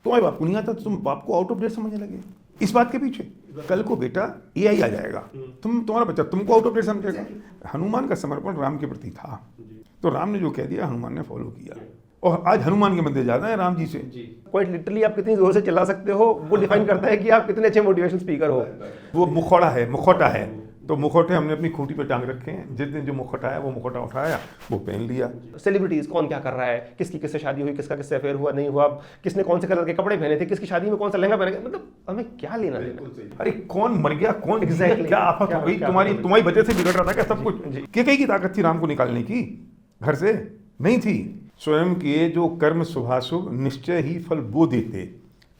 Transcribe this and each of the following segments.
तुम्हारे बाप को नहीं आता तो तुम बाप को आउट ऑफ डेट समझने लगे इस बात के पीछे। कल को बेटा AI आ जाएगा, तुम्हारा बच्चा तुमको आउट ऑफ डेट समझेगा। हनुमान का समर्पण राम के प्रति था, तो राम ने जो कह दिया हनुमान ने फॉलो किया, और आज हनुमान के बंदे ज्यादा है राम जी से। क्वाइट लिटरली आप कितनी जोर से चिल्ला सकते हो वो डिफाइन करता है कि आप कितने अच्छे मोटिवेशन स्पीकर हो। वो मुखौटा है तो मुखौटे हमने अपनी खूंटी पे टांग रखे हैं। जिस दिन जो मुखौटा है वो मुखौटा उठाया, वो पहन लिया। सेलिब्रिटीज कौन क्या कर रहा है, किसकी किससे शादी हुई, किसका किससे अफेयर हुआ नहीं हुआ, किसने कौन से कलर के कपड़े पहने थे, किसकी शादी में कौन सा लहंगा पहने, मतलब हमें क्या लेना देना। अरे कौन मर गया, कौन Exactly. क्या आफत हो गई, तुम्हारी वजह से बिगड़ रहा था क्या सब कुछ? कैकेयी की ताकत थी राम को निकालने की, घर से नहीं थी। स्वयं किए जो कर्म शुभाशुभ निश्चय ही फल वो देते,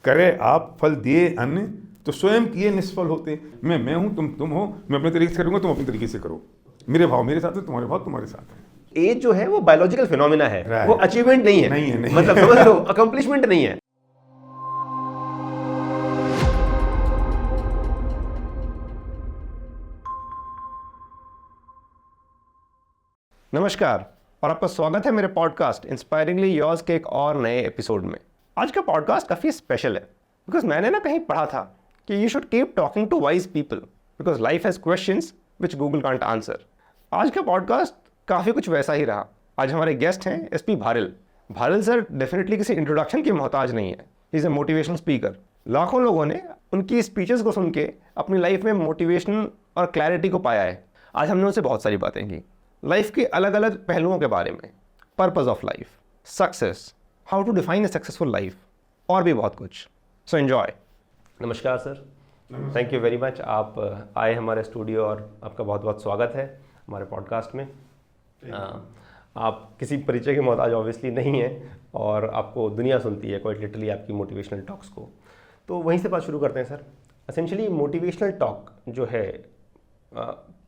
करे आप फल दिए अन्य तो स्वयं किए निष्फल होते। मैं हूं, तुम हो, मैं अपने तरीके से करूंगा, तुम अपने तरीके से करो। मेरे भाव मेरे साथ है, तुम्हारे भाव तुम्हारे साथ है। एज जो है वो बायोलॉजिकल फिनोमिना है, Right. वो अचीवमेंट नहीं है, नहीं मतलब समझ लो अकम्प्लिशमेंट नहीं है। नमस्कार और आपका स्वागत है मेरे पॉडकास्ट इंस्पायरिंगली योर्स के एक और नए एपिसोड में। आज का पॉडकास्ट काफ़ी स्पेशल है बिकॉज मैंने ना कहीं पढ़ा था कि you should keep talking to wise people because life has questions which Google can't answer. आज का पॉडकास्ट काफ़ी कुछ वैसा ही रहा। आज हमारे गेस्ट हैं SP Bharill. Bharill sir definitely किसी इंट्रोडक्शन की मोहताज नहीं है, he is a motivational speaker. लाखों लोगों ने उनकी स्पीचेस को सुन के अपनी लाइफ में मोटिवेशन और क्लैरिटी को पाया है। आज हमने उनसे बहुत सारी बातें की, लाइफ के अलग अलग पहलुओं के बारे में, purpose of life, success, how to define a successful life और भी बहुत कुछ। So enjoy. नमस्कार sir, thank you very much, आप आए हमारे स्टूडियो और आपका बहुत बहुत स्वागत है हमारे पॉडकास्ट में। आप किसी परिचय के मोहताज ऑब्वियसली नहीं हैं और आपको दुनिया सुनती है क्वाइट लिटरली आपकी मोटिवेशनल टॉक्स को। तो वहीं से बात शुरू करते हैं सर। एसेंशियली मोटिवेशनल टॉक जो है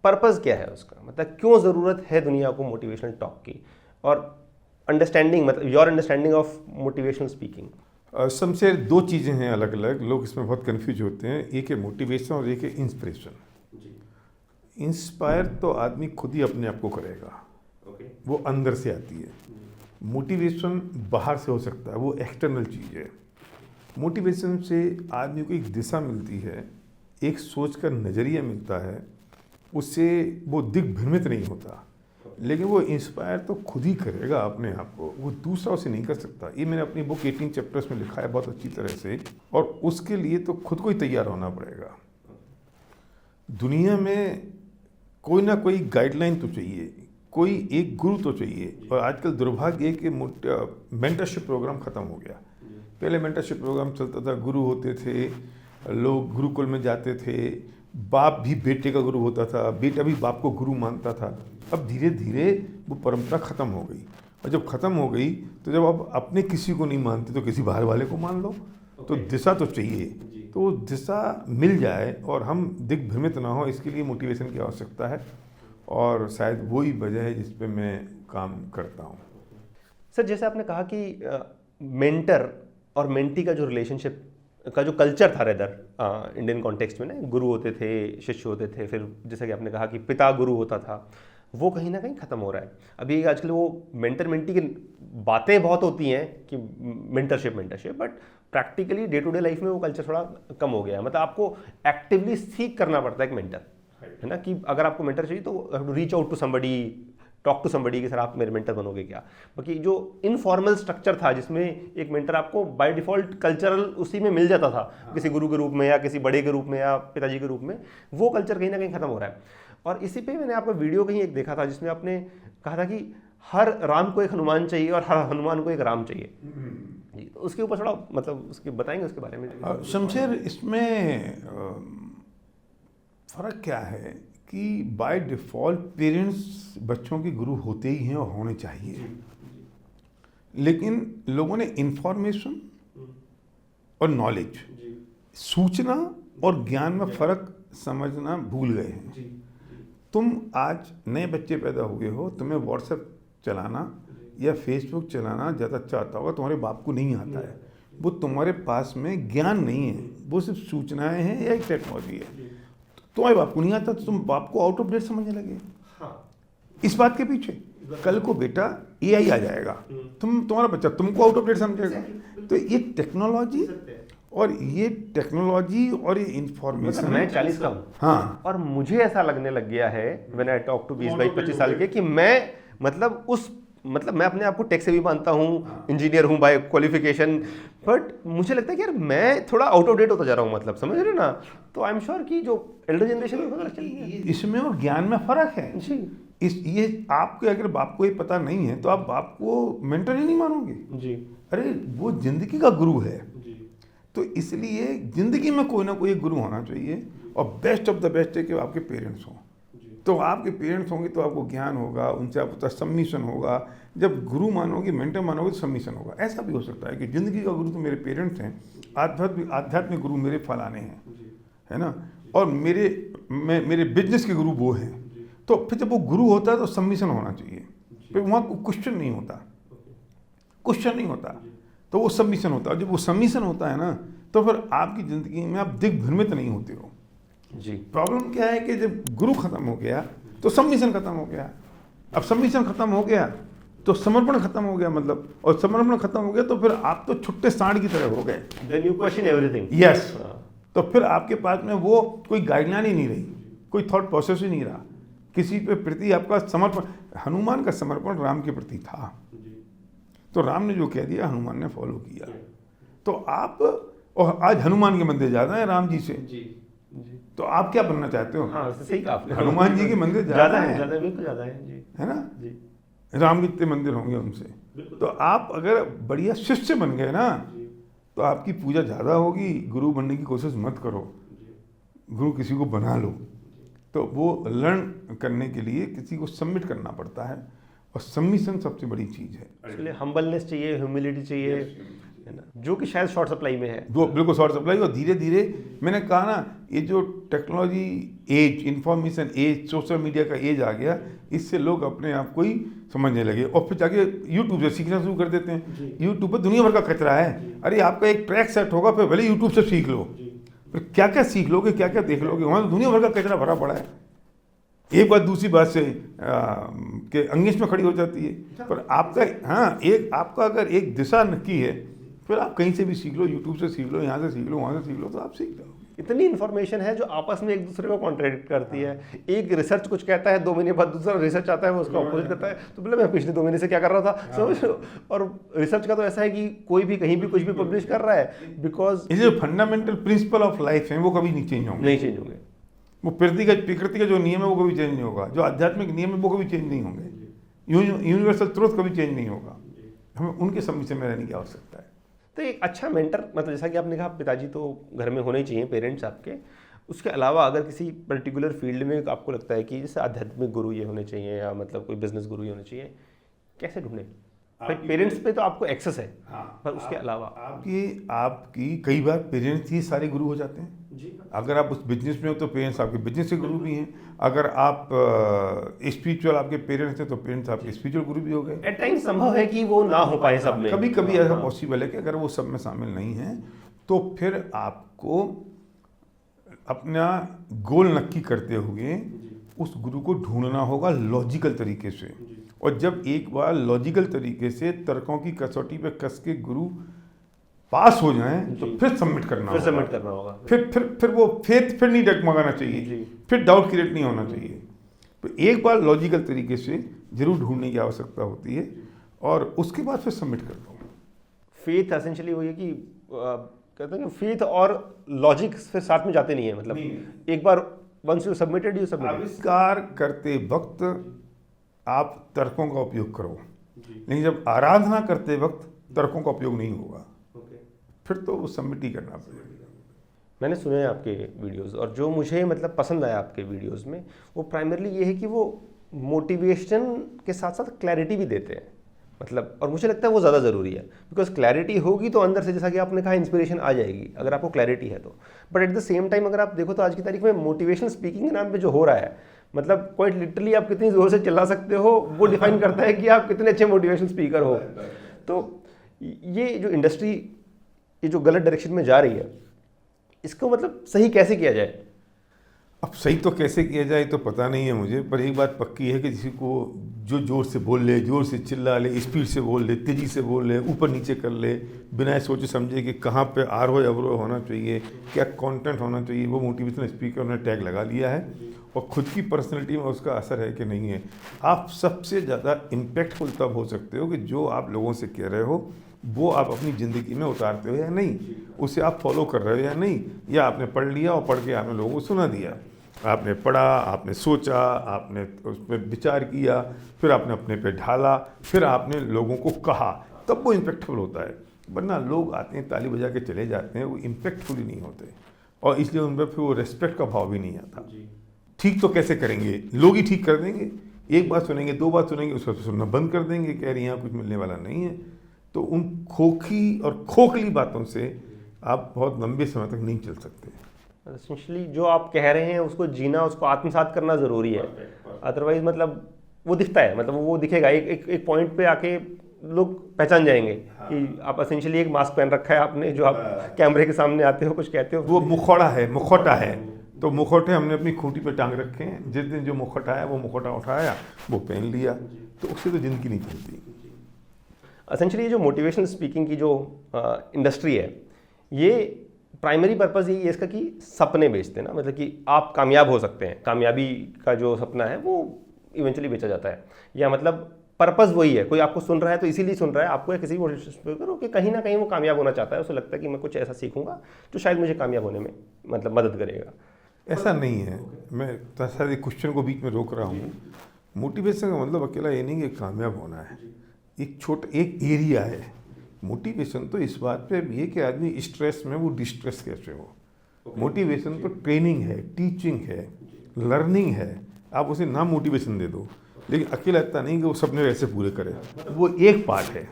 पर्पस क्या है उसका, मतलब क्यों ज़रूरत है दुनिया को मोटिवेशनल टॉक की, और अंडरस्टैंडिंग, मतलब your understanding of motivational speaking. Shamsher, दो चीज़ें हैं अलग अलग, लोग इसमें बहुत कंफ्यूज होते हैं। एक है मोटिवेशन और एक है इंस्पिरेशन। इंस्पायर तो आदमी खुद ही अपने आप को करेगा, वो अंदर से आती है। मोटिवेशन बाहर से हो सकता है, वो एक्सटर्नल चीज़ है। मोटिवेशन से आदमी को एक दिशा मिलती है, एक सोच का नज़रिया मिलता है, उससे वो दिग्भ्रमित नहीं होता। लेकिन वो इंस्पायर तो खुद ही करेगा अपने आप को, वो दूसरा उसे नहीं कर सकता। ये मैंने अपनी बुक 18 चैप्टर्स में लिखा है बहुत अच्छी तरह से, और उसके लिए तो खुद को ही तैयार होना पड़ेगा। दुनिया में कोई ना कोई गाइडलाइन तो चाहिए, कोई एक गुरु तो चाहिए। और आजकल दुर्भाग्य है कि मेंटरशिप प्रोग्राम ख़त्म हो गया। पहले मेंटरशिप प्रोग्राम चलता था, गुरु होते थे, लोग गुरुकुल में जाते थे, बाप भी बेटे का गुरु होता था, बेटा भी बाप को गुरु मानता था। अब धीरे धीरे वो परंपरा ख़त्म हो गई, और जब ख़त्म हो गई तो जब आप अपने किसी को नहीं मानते तो किसी बाहर वाले को मान लो। तो दिशा तो चाहिए, तो दिशा मिल जाए और हम दिग्भ्रमित ना हो, इसके लिए मोटिवेशन की आवश्यकता है, और शायद वही वजह है जिस पे मैं काम करता हूँ। सर, जैसे आपने कहा कि मेंटर और मेंटी का जो रिलेशनशिप का जो कल्चर था रेदर इंडियन कॉन्टेक्स्ट में ना, गुरु होते थे, शिष्य होते थे, फिर जैसे कि आपने कहा कि पिता गुरु होता था, वो कहीं ना कहीं ख़त्म हो रहा है। अभी आजकल वो मेंटर मेंटी की बातें बहुत होती हैं कि mentorship, but practically day to day life में वो कल्चर थोड़ा कम हो गया है। मतलब आपको एक्टिवली सीख करना पड़ता है एक मेंटर, है ना, कि अगर आपको मेंटर चाहिए तो reach out to somebody, talk to somebody कि सर आप मेरे मेंटर बनोगे क्या। बाकी जो इनफॉर्मल स्ट्रक्चर था जिसमें एक मेंटर आपको बाय डिफ़ॉल्ट कल्चरल उसी में मिल जाता था, किसी गुरु के रूप में या किसी बड़े के रूप में या पिताजी के रूप में, वो कल्चर कहीं ना कहीं ख़त्म हो रहा है। और इसी पे मैंने आपका वीडियो कहीं एक देखा था जिसमें आपने कहा था कि हर राम को एक हनुमान चाहिए और हर हनुमान को एक राम चाहिए। तो उसके ऊपर थोड़ा मतलब उसके बताएंगे उसके बारे में। शमशेर, इसमें फ़र्क क्या है कि बाय डिफ़ॉल्ट पेरेंट्स बच्चों के गुरु होते ही हैं और होने चाहिए, लेकिन लोगों ने इंफॉर्मेशन और नॉलेज, सूचना और ज्ञान में फ़र्क समझना भूल गए हैं। तुम आज नए बच्चे पैदा हुए हो, तुम्हें व्हाट्सएप चलाना या फेसबुक चलाना ज़्यादा अच्छा आता होगा, तुम्हारे बाप को नहीं आता है। वो तुम्हारे पास में ज्ञान नहीं है, वो सिर्फ सूचनाएं हैं या एक टेक्नोलॉजी है। तुम्हारे बाप को नहीं आता तो तुम बाप को आउट ऑफ डेट समझने लगे इस बात के पीछे। कल को बेटा AI आ जाएगा, तुम्हारा बच्चा तुमको आउट ऑफ डेट समझेगा। तो ये टेक्नोलॉजी और ये इंफॉर्मेशन, मैं 40 का हूँ, हाँ, और मुझे ऐसा लगने लग गया है व्हेन आई टॉक टू 20-25 साल के कि मैं मैं अपने आप को टेक से भी मानता हूँ, इंजीनियर हूँ बाय क्वालिफिकेशन, बट मुझे लगता है कि यार मैं थोड़ा आउट ऑफ डेट होता जा रहा हूँ, मतलब समझ रहे हो ना। तो आई एम श्योर कि जो एल्डर जनरेशन है पता चलिए इसमें और ज्ञान में फर्क है जी। ये आपके, अगर बाप को ये पता नहीं है तो आप बाप को मेंटर ही नहीं मानोगे जी। अरे वो जिंदगी का गुरु है। तो इसलिए जिंदगी में कोई ना कोई एक गुरु होना चाहिए, और बेस्ट ऑफ द बेस्ट है कि आपके पेरेंट्स हों। तो आपके पेरेंट्स होंगे तो आपको ज्ञान होगा, उनसे आपका सबमिशन होगा। जब गुरु मानोगे, मेंटर मानोगे तो सबमिशन होगा। ऐसा भी हो सकता है कि जिंदगी का गुरु तो मेरे पेरेंट्स हैं, आध्यात्मिक गुरु मेरे फलाने हैं, है ना, और मेरे बिजनेस के गुरु वो हैं। तो फिर जब वो गुरु होता है तो सबमिशन होना चाहिए, फिर वहाँ क्वेश्चन नहीं होता, तो वो सबमिशन होता है। जब वो सबमिशन होता है ना तो फिर आपकी ज़िंदगी में आप दिग्भ्रमित नहीं होते हो जी। प्रॉब्लम क्या है कि जब गुरु खत्म हो गया तो सबमिशन खत्म हो गया। अब सबमिशन खत्म हो गया तो समर्पण खत्म हो गया, मतलब, और समर्पण खत्म हो गया तो फिर आप तो छुट्टे सांड की तरह हो गए। Then you question everything. Yes. तो फिर आपके पास में वो कोई गाइडलाइन ही नहीं रही, कोई थॉट प्रोसेस ही नहीं रहा, किसी पे प्रति आपका समर्पण। हनुमान का समर्पण राम के प्रति था, तो राम ने जो कह दिया हनुमान ने फॉलो किया। तो आप, और आज हनुमान के मंदिर ज़्यादा है राम जी से, तो आप क्या बनना चाहते हो? हाँ, सही कहा आपने। हनुमान जी के मंदिर ज़्यादा है, बिल्कुल ज़्यादा है जी, है ना जी। राम कितने मंदिर होंगे उनसे। तो आप अगर बढ़िया शिष्य बन गए ना तो आपकी पूजा ज़्यादा होगी। गुरु बनने की कोशिश मत करो, गुरु किसी को बना लो। तो वो लर्न करने के लिए किसी को सबमिट करना पड़ता है, और सबमिशन सबसे बड़ी चीज़ है। इसलिए हम्बलनेस चाहिए, ह्यूमिलिटी चाहिए, है ना, जो कि शायद शॉर्ट सप्लाई में है। वो बिल्कुल शॉर्ट सप्लाई। और धीरे धीरे मैंने कहा ना, ये जो technology age, information age, social media का एज आ गया, इससे लोग अपने आप को ही समझने लगे, और फिर जाके यूट्यूब से सीखना शुरू कर देते हैं। यूट्यूब पर दुनिया भर का कचरा है। अरे आपका एक ट्रैक सेट होगा, फिर भले यूट्यूब से सीख लो, फिर क्या क्या सीख लोगे, क्या क्या देख लोगे, वहाँ तो दुनिया भर का कचरा भरा पड़ा है। एक बात दूसरी बात से के अंगिश में खड़ी हो जाती है। पर आपका, हाँ, आपका अगर एक दिशा नक्की है, फिर आप कहीं से भी सीख लो, यूट्यूब से सीख लो, यहाँ से सीख लो, वहाँ से सीख लो, तो आप सीख जाओगे। इतनी इन्फॉर्मेशन है जो आपस में एक दूसरे को कॉन्ट्रडिक्ट करती है। एक रिसर्च कुछ कहता है, 2 महीने बाद दूसरा रिसर्च आता है, वो उसका अपोजिट करता है। तो बोले मैं पिछले 2 महीने से क्या कर रहा था, समझ लो। और रिसर्च का तो ऐसा है कि कोई भी कहीं भी कुछ भी पब्लिश कर रहा है, बिकॉज ये जो फंडामेंटल प्रिंसिपल ऑफ लाइफ है वो कभी नहीं चेंज होंगे, नहीं चेंज होंगे। वो प्रकृति का जो नियम है वो कभी चेंज नहीं होगा, जो आध्यात्मिक नियम है वो कभी चेंज नहीं होंगे, यूनिवर्सल ट्रुथ कभी चेंज नहीं होगा। हमें उनके सबमिशन में रहने की आवश्यकता है। तो एक अच्छा मेंटर, मतलब जैसा कि आपने कहा पिताजी तो घर में होने ही चाहिए, पेरेंट्स आपके। उसके अलावा अगर किसी पर्टिकुलर फील्ड में आपको लगता है कि जैसे आध्यात्मिक गुरु ये होने चाहिए, या मतलब कोई बिजनेस गुरु ये होने चाहिए, कैसे ढूंढें? भाई पेरेंट्स पे तो आपको एक्सेस है, पर उसके अलावा आपकी कई बार पेरेंट्स ही सारे गुरु हो जाते हैं जी। अगर आप उस बिजनेस में हो तो पेरेंट्स आपके बिजनेस के गुरु भी हैं। अगर आप स्पिरिचुअल आपके पेरेंट्स हैं तो पेरेंट्स आपके स्पिरिचुअल गुरु भी हो गए। एट टाइम संभव है कि वो ना हो पाए सब में, कभी कभी ऐसा पॉसिबल है कि अगर वो सब में शामिल नहीं है तो फिर आपको अपना गोल नक्की करते हुए उस गुरु को ढूंढना होगा लॉजिकल तरीके से। और जब एक बार लॉजिकल तरीके से तर्कों की कसौटी पे कस के गुरु पास हो जाएं तो फिर सबमिट करना होगा। फिर वो फेथ फिर नहीं डगमगाना चाहिए, फिर डाउट क्रिएट नहीं होना चाहिए। तो एक बार लॉजिकल तरीके से जरूर ढूंढने की आवश्यकता होती है, और उसके बाद फिर सबमिट कर दो। फेथ एसेंशियली वही है कि कहते हैं कि फेथ और लॉजिक फिर साथ में जाते नहीं है, मतलब नहीं। एक बार वंस यू सबमिटेड, आविष्कार करते वक्त आप तर्कों का उपयोग करो, लेकिन जब आराधना करते वक्त तर्कों का उपयोग नहीं होगा, फिर तो वो सबमिट ही करना पड़ेगा। मैंने सुने हैं आपके वीडियोस, और जो मुझे मतलब पसंद आया आपके वीडियोस में वो प्राइमरली ये है कि वो मोटिवेशन के साथ साथ क्लैरिटी भी देते हैं, मतलब, और मुझे लगता है वो ज़्यादा ज़रूरी है। बिकॉज क्लैरिटी होगी तो अंदर से, जैसा कि आपने कहा, इंस्पिरेशन आ जाएगी अगर आपको क्लैरिटी है तो। But at the same time अगर आप देखो तो आज की तारीख में मोटिवेशनल स्पीकिंग के नाम पे जो हो रहा है, मतलब क्वाइट लिटरली आप कितनी ज़ोर से चिल्ला सकते हो वो डिफाइन करता है कि आप कितने अच्छे मोटिवेशनल स्पीकर हो। तो ये जो इंडस्ट्री, ये जो गलत डायरेक्शन में जा रही है, इसको मतलब सही कैसे किया जाए? अब सही तो कैसे किया जाए तो पता नहीं है मुझे, पर एक बात पक्की है कि किसी को जो जोर से बोल ले, जोर से चिल्ला ले, स्पीड से बोल ले, तेज़ी से बोल ले, ऊपर नीचे कर ले, बिना सोचे समझे कि कहाँ पे आरोह अवरोह होना चाहिए, क्या कंटेंट होना चाहिए, वो मोटिवेशनल स्पीकर ने टैग लगा लिया है और ख़ुद की पर्सनैलिटी में उसका असर है कि नहीं है। आप सबसे ज़्यादा इम्पैक्टफुल तब हो सकते हो कि जो आप लोगों से कह रहे हो वो आप अपनी ज़िंदगी में उतारते हो या नहीं, उसे आप फॉलो कर रहे हो या नहीं, या आपने पढ़ लिया और पढ़ के आपने लोगों को सुना दिया। आपने पढ़ा, आपने सोचा, आपने उस पर विचार किया, फिर आपने अपने पे ढाला, फिर आपने लोगों को कहा, तब वो इम्पैक्टफुल होता है। वरना लोग आते हैं ताली बजा के चले जाते हैं, वो इम्पैक्टफुल ही नहीं होते और इसलिए उन पर फिर वो रेस्पेक्ट का भाव भी नहीं आता। ठीक तो कैसे करेंगे? लोग ही ठीक कर देंगे। एक बात सुनेंगे, दो बात सुनेंगे, उसका सुनना बंद कर देंगे, कह रही यहाँ कुछ मिलने वाला नहीं है। तो उन खोखी और खोखली बातों से आप बहुत लंबे समय तक नहीं चल सकते। एसेंशियली जो आप कह रहे हैं उसको जीना, उसको आत्मसात करना ज़रूरी है। अदरवाइज मतलब वो दिखता है, मतलब वो दिखेगा एक पॉइंट पे आके लोग पहचान जाएंगे कि आप एसेंशियली एक मास्क पहन रखा है आपने, जो आप कैमरे के सामने आते हो कुछ कहते हो, वो मुखौड़ा है, मुखौटा है। तो मुखौटे हमने अपनी खूंटी पे टांग रखे हैं, जिस दिन जो मुखौटा है वो मुखौटा उठाया, वो पहन लिया, तो उससे तो ज़िंदगी नहीं चलती। एसेंशियली ये जो मोटिवेशनल स्पीकिंग की जो इंडस्ट्री है, ये प्राइमरी पर्पज़ यही है इसका कि सपने बेचते हैं ना, मतलब कि आप कामयाब हो सकते हैं, कामयाबी का जो सपना है वो इवेंचुअली बेचा जाता है। या मतलब पर्पज़ वही है, कोई आपको सुन रहा है तो इसीलिए सुन रहा है आपको, या किसी भी मोटिवेशनल स्पीकर कि कहीं ना कहीं वो कामयाब होना चाहता है, उसे लगता है कि मैं कुछ ऐसा सीखूंगा जो शायद मुझे कामयाब होने में मतलब मदद करेगा। ऐसा नहीं है, मैं सारे क्वेश्चन को बीच में रोक रहा हूँ। मोटिवेशन का मतलब अकेला ये नहीं कि कामयाब होना है, एक एरिया है। मोटिवेशन तो इस बात पे भी है कि आदमी स्ट्रेस में वो डिस्ट्रेस कैसे हो। मोटिवेशन तो ट्रेनिंग है, टीचिंग है, लर्निंग है। आप उसे नाम मोटिवेशन दे दो, लेकिन अकेला इतना नहीं कि वो सपने वैसे पूरे करे, वो एक पार्ट है।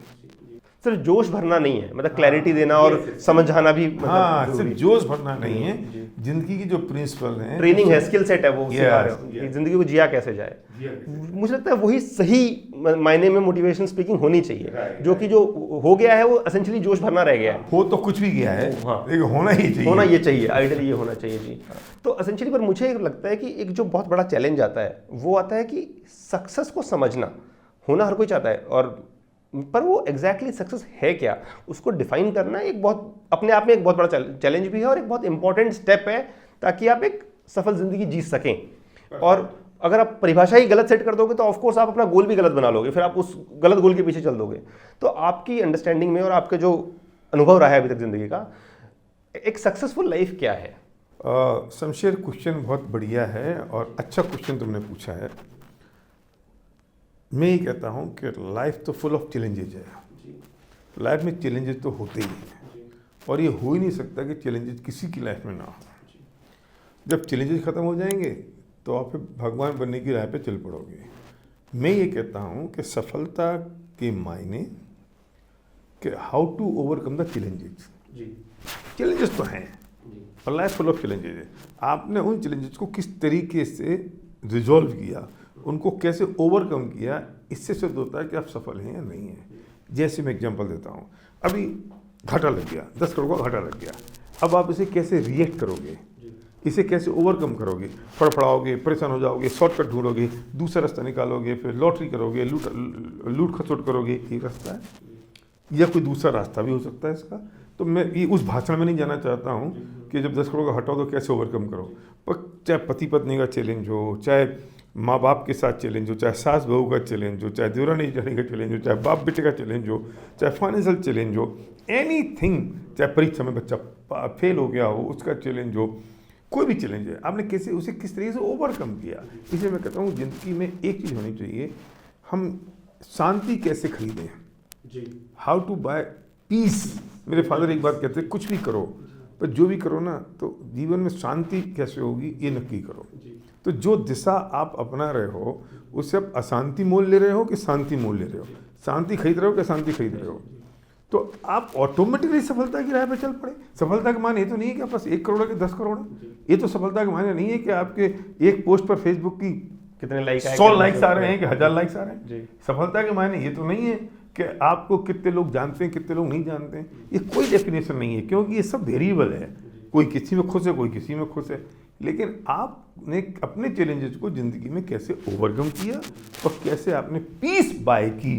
सिर्फ जोश भरना नहीं है, मतलब क्लैरिटी देना और समझाना भी, मतलब हाँ, सिर्फ जोश भरना नहीं है, जिंदगी की जो प्रिंसिपल हैं, ट्रेनिंग है, स्किल सेट है, वो सिखा रहे हो कि जिंदगी को जिया कैसे जाए। मुझे लगता है वही सही मायने में मोटिवेशन स्पीकिंग होनी चाहिए, जो कि जो हो गया है वो एसेंशियली जोश भरना रह गया है। हो तो कुछ भी गया है, लेकिन होना ही चाहिए, होना ये चाहिए, आइडियली ये होना चाहिए जी। तो एसेंशियली पर मुझे लगता है कि एक जो बहुत बड़ा चैलेंज आता है वो आता है कि सक्सेस को समझना। होना हर कोई चाहता है, और पर वो एग्जैक्टली सक्सेस है क्या, उसको डिफाइन करना एक बहुत अपने आप में एक बहुत बड़ा चैलेंज भी है और एक बहुत इंपॉर्टेंट स्टेप है, ताकि आप एक सफल जिंदगी जी सकें। और अगर आप परिभाषा ही गलत सेट कर दोगे तो ऑफ कोर्स आप अपना गोल भी गलत बना लोगे, फिर आप उस गलत गोल के पीछे चल दोगे। तो आपकी अंडरस्टैंडिंग में और आपके जो अनुभव रहा है अभी तक जिंदगी का, एक सक्सेसफुल लाइफ क्या है? शमशेर, क्वेश्चन बहुत बढ़िया है और अच्छा क्वेश्चन तुमने पूछा है। मैं ये कहता हूँ कि लाइफ तो फुल ऑफ चैलेंजेज है। लाइफ में चैलेंजेस तो होते ही हैं, और ये हो ही नहीं सकता कि चैलेंजेस किसी की लाइफ में ना हो। जब चैलेंजेस ख़त्म हो जाएंगे तो आप फिर भगवान बनने की राह पे चल पड़ोगे। मैं ये कहता हूँ कि सफलता के मायने कि how to overcome the challenges. Challenges तो हैं और लाइफ फुल ऑफ चैलेंजेस है। आपने उन चैलेंजेस को किस तरीके से रिजॉल्व किया, उनको कैसे ओवरकम किया, इससे सिद्ध होता है कि आप सफल हैं या नहीं हैं। जैसे मैं एग्जांपल देता हूँ, अभी घाटा लग गया, 10 करोड़ का घाटा लग गया। अब आप इसे कैसे रिएक्ट करोगे, इसे कैसे ओवरकम करोगे? फड़फड़ाओगे, परेशान हो जाओगे, शॉर्टकट ढूंढोगे, दूसरा रास्ता निकालोगे, फिर लॉटरी करोगे, लूट खसोट करोगे, एक रास्ता है, या कोई दूसरा रास्ता भी हो सकता है इसका। तो मैं ये उस भाषण में नहीं जाना चाहता हूँ कि जब 10 करोड़ का हटाओ तो कैसे ओवरकम करो। पर चाहे पति पत्नी का चैलेंज हो, चाहे माँ बाप के साथ चैलेंज हो, चाहे सास बहू का चैलेंज हो, चाहे देवरानी जेठानी का चैलेंज हो, चाहे बाप बेटे का चैलेंज हो, चाहे फाइनेंशियल चैलेंज हो, एनीथिंग, चाहे परीक्षा में बच्चा फेल हो गया हो उसका चैलेंज हो, कोई भी चैलेंज है, आपने कैसे उसे किस तरीके से ओवरकम किया। इसलिए मैं कहता हूँ ज़िंदगी में एक चीज़ होनी चाहिए, हम शांति कैसे खरीदें, हाउ टू बाय पीस। मेरे फादर एक बात कहते हैं, कुछ भी करो पर जो भी करो ना, तो जीवन में शांति कैसे होगी ये नक्की करो। तो जो दिशा आप अपना रहे हो उससे आप अशांति मोल ले रहे हो कि शांति मोल ले रहे हो, शांति खरीद रहे हो कि शांति खरीद रहे हो, तो आप ऑटोमेटिकली सफलता की राह पे चल पड़े। सफलता के माने ये तो नहीं है कि आप बस 1 करोड़ के 10 करोड़, ये तो सफलता के माने नहीं है कि आपके एक पोस्ट पर फेसबुक की कितने लाइक 100 लाइक्स आ रहे हैं कि 1000 लाइक्स आ रहे हैं। सफलता के माने ये तो नहीं है कि आपको कितने लोग जानते हैं, कितने लोग नहीं जानते हैं। ये कोई डेफिनेशन नहीं है, क्योंकि ये सब वेरिएबल है। कोई किसी में खुश है, कोई किसी में खुश है। लेकिन आपने अपने चैलेंजेस को ज़िंदगी में कैसे ओवरकम किया और कैसे आपने पीस बाय की,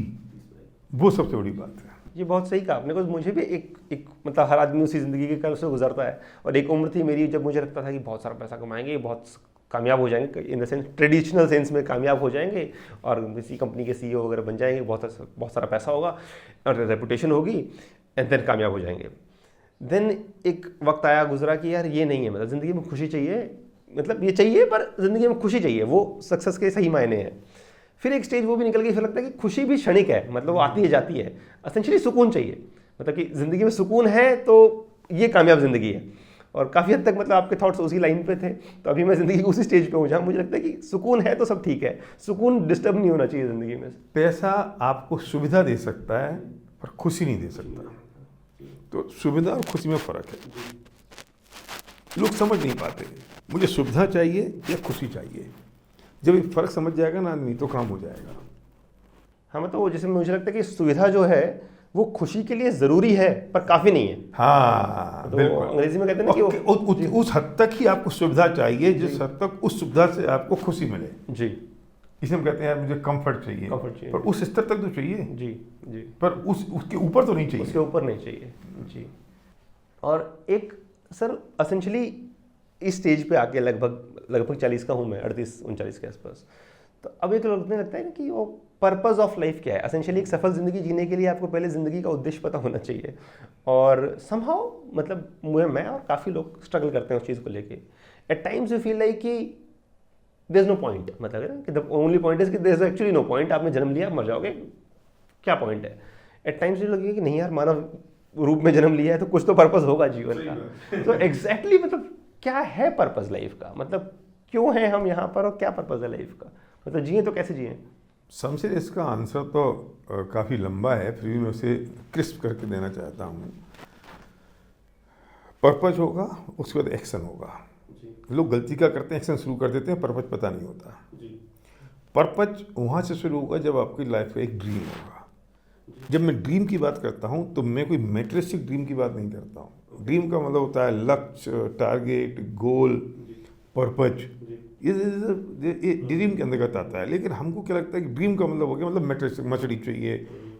वो सबसे बड़ी बात है। ये बहुत सही कहा आपने, बिकॉज मुझे भी एक मतलब हर आदमी उसी ज़िंदगी के कर्व से गुजरता है, और एक उम्र थी मेरी जब मुझे लगता था कि बहुत सारा पैसा कमाएंगे, बहुत कामयाब हो जाएंगे, in the sense traditional sense में कामयाब हो जाएंगे और किसी कंपनी के CEO वगैरह बन जाएंगे, बहुत सारा पैसा होगा और रेपुटेशन होगी, एंड देन कामयाब हो जाएंगे। देन एक वक्त आया गुजरा कि यार ये नहीं है, मतलब ज़िंदगी में खुशी चाहिए, मतलब ये चाहिए पर ज़िंदगी में खुशी चाहिए, वो सक्सेस के सही मायने हैं। फिर एक स्टेज वो भी निकल गई, फिर लगता है कि खुशी भी क्षणिक है, मतलब वो आती है जाती है, एसेंशियली सुकून चाहिए, मतलब कि ज़िंदगी में सुकून है तो ये कामयाब ज़िंदगी है। और काफ़ी हद तक मतलब आपके थॉट्स उसी लाइन पे थे, तो अभी मैं ज़िंदगी उसी स्टेज पे हूँ जहाँ मुझे लगता है कि सुकून है तो सब ठीक है, सुकून डिस्टर्ब नहीं होना चाहिए ज़िंदगी में। पैसा आपको सुविधा दे सकता है पर खुशी नहीं दे सकता, तो सुविधा और खुशी में फ़र्क है। लोग समझ नहीं पाते, मुझे सुविधा चाहिए या खुशी चाहिए। जब ये फ़र्क समझ जाएगा ना आदमी तो काम हो जाएगा। हाँ, मतलब जैसे मुझे लगता है कि सुविधा जो है वो खुशी के लिए ज़रूरी है पर काफ़ी नहीं है। हाँ, तो बिल्कुल। अंग्रेजी में कहते हैं ना कि उस हद तक ही आपको सुविधा चाहिए जिस हद तक उस सुविधा से आपको खुशी मिले। जी, इसे हम कहते हैं यार मुझे कंफर्ट चाहिए, पर उस स्तर तक तो चाहिए। जी जी, पर उसके ऊपर तो नहीं चाहिए, उसके ऊपर नहीं चाहिए। जी, और एक सर एसेंशियली इस स्टेज पे आके लगभग 40 का हूँ मैं, 38-39 के आसपास, तो अब एक लगने लगता है ना कि वो पर्पस ऑफ लाइफ क्या है। एसेंशियली एक सफल ज़िंदगी जीने के लिए आपको पहले ज़िंदगी का उद्देश्य पता होना चाहिए, और समहाउ मतलब मैं और काफ़ी लोग स्ट्रगल करते हैं उस चीज़ को लेके। At times you feel like कि देयर इज नो पॉइंट, मतलब है ना कि द ओनली पॉइंट इज कि there is actually no point, आपने जन्म लिया मर जाओगे, क्या पॉइंट है। एट टाइम्स यू लगेगा कि नहीं यार, मानव रूप में जन्म लिया है तो कुछ तो पर्पस होगा जीवन का। तो एग्जैक्टली मतलब क्या है पर्पस लाइफ का, मतलब क्यों है हम यहाँ पर और क्या पर्पस है लाइफ का, मतलब जिए तो कैसे जिए। समझे इसका आंसर तो काफ़ी लंबा है, फिर भी मैं उसे क्रिस्प करके देना चाहता हूँ। पर्पस होगा, उसके बाद एक्शन होगा। लोग गलती क्या करते हैं, एक्शन शुरू कर देते हैं, पर्पस पता नहीं होता। पर्पस वहाँ से शुरू होगा जब आपकी लाइफ का एक ड्रीम होगा। जब मैं ड्रीम की बात करता हूँ तो मैं कोई मेटेरियलिस्टिक ड्रीम की बात नहीं करता हूँ। ड्रीम का मतलब होता है लक्ष्य, टारगेट, गोल, पर्पस, ये ड्रीम के अंतर्गत आता है। लेकिन हमको क्या लगता है कि ड्रीम का मतलब हो गया मतलब मेटेरियलिस्टिक, मछली चाहिए,